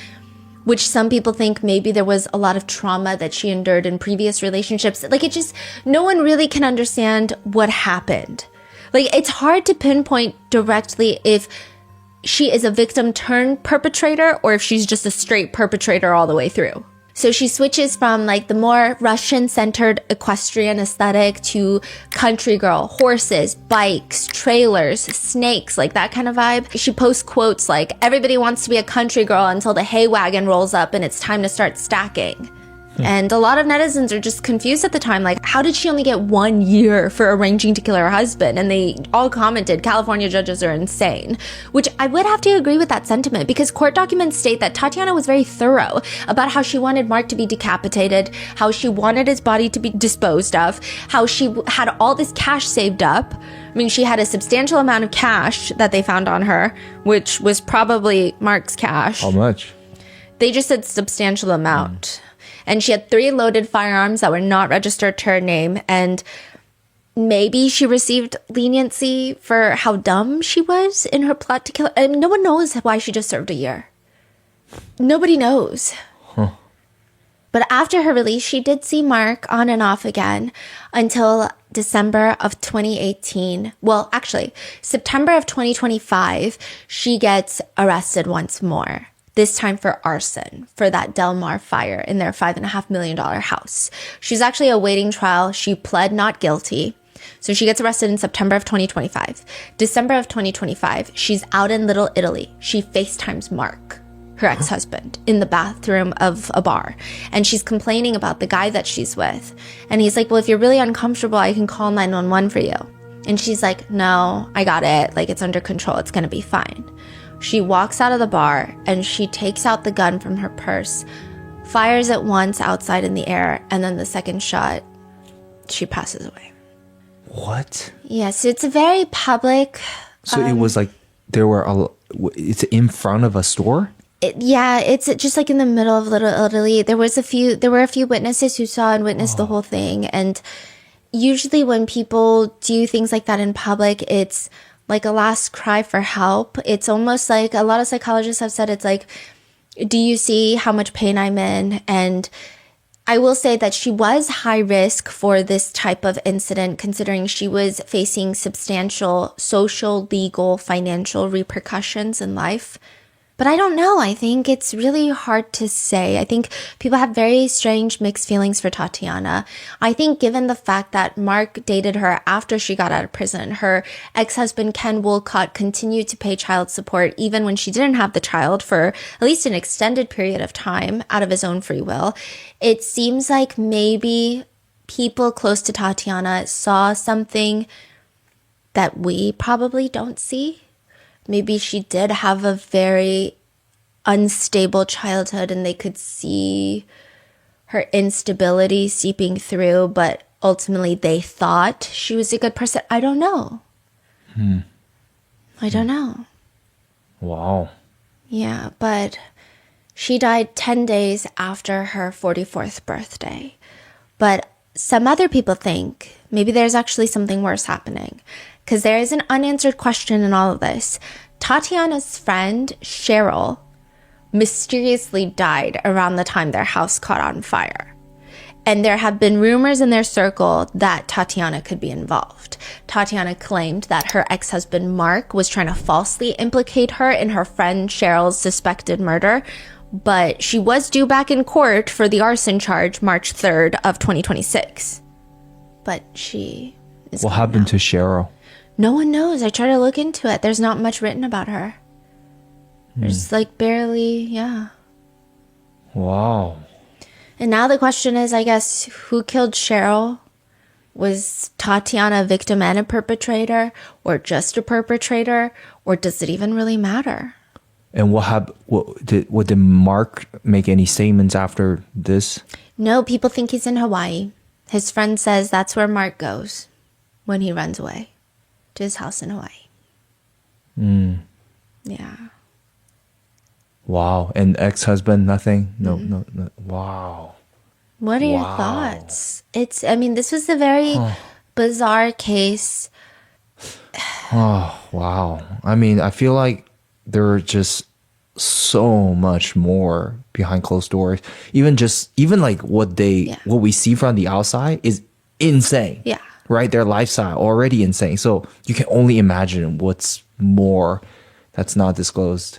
Which some people think maybe there was a lot of trauma that she endured in previous relationships. Like, it just, no one really can understand what happened. Like, it's hard to pinpoint directly if she is a victim turned perpetrator or if she's just a straight perpetrator all the way through. So she switches from like the more Russian-centered equestrian aesthetic to country girl, horses, bikes, trailers, snakes, like that kind of vibe. She posts quotes like, everybody wants to be a country girl until the hay wagon rolls up and it's time to start stacking. And a lot of netizens are just confused at the time, like, how did she only get 1 year for arranging to kill her husband? And they all commented, California judges are insane, which I would have to agree with that sentiment, because court documents state that Tatiana was very thorough about how she wanted Mark to be decapitated, how she wanted his body to be disposed of, how she had all this cash saved up. I mean, she had a substantial amount of cash that they found on her, which was probably Mark's cash. How much? They just said substantial amount. And she had 3 loaded firearms that were not registered to her name. And maybe she received leniency for how dumb she was in her plot to kill her. And no one knows why she just served a year. Nobody knows. Huh. But after her release, she did see Mark on and off again until December of 2018. Well, actually, September of 2025, she gets arrested once more. This time for arson, for that Del Mar fire in their $5.5 million house. She's actually awaiting trial. She pled not guilty. So she gets arrested in September of 2025. December of 2025, she's out in Little Italy. She FaceTimes Mark, her ex-husband, in the bathroom of a bar. And she's complaining about the guy that she's with. And he's like, well, if you're really uncomfortable, I can call 911 for you. And she's like, no, I got it. Like, it's under control. It's going to be fine. She walks out of the bar and she takes out the gun from her purse, fires it once outside in the air, and then the second shot, she passes away. What? Yes, it's a very public. So it was like it's in front of a store? It's just like in the middle of Little Italy. There were a few witnesses who saw and witnessed the whole thing. And usually when people do things like that in public, it's like a last cry for help. It's almost like a lot of psychologists have said, it's like, do you see how much pain I'm in? And I will say that she was high risk for this type of incident, considering she was facing substantial social, legal, financial repercussions in life. But I don't know. I think it's really hard to say. I think people have very strange mixed feelings for Tatiana. I think given the fact that Mark dated her after she got out of prison, her ex-husband Ken Woolcott continued to pay child support even when she didn't have the child for at least an extended period of time out of his own free will. It seems like maybe people close to Tatiana saw something that we probably don't see. Maybe she did have a very unstable childhood and they could see her instability seeping through, but ultimately they thought she was a good person. I don't know. I don't know. Wow. Yeah, but she died 10 days after her 44th birthday. But some other people think maybe there's actually something worse happening, because there is an unanswered question in all of this. Tatiana's friend, Cheryl, mysteriously died around the time their house caught on fire. And there have been rumors in their circle that Tatiana could be involved. Tatiana claimed that her ex-husband, Mark, was trying to falsely implicate her in her friend Cheryl's suspected murder. But she was due back in court for the arson charge March 3rd of 2026. But she is What happened to Cheryl? No one knows. I try to look into it. There's not much written about her. There's like barely, yeah. Wow. And now the question is, I guess, who killed Cheryl? Was Tatiana a victim and a perpetrator, or just a perpetrator, or does it even really matter? And what happened? Did Mark make any statements after this? No, people think he's in Hawaii. His friend says that's where Mark goes when he runs away. To his house in Hawaii. Yeah. Wow. And ex-husband, nothing? No. Wow. What are your thoughts? This was a very bizarre case. Oh, wow. I mean, I feel like there are just so much more behind closed doors. Even like what we see from the outside is insane. Yeah. Right? Their lifestyle already insane. So you can only imagine what's more that's not disclosed.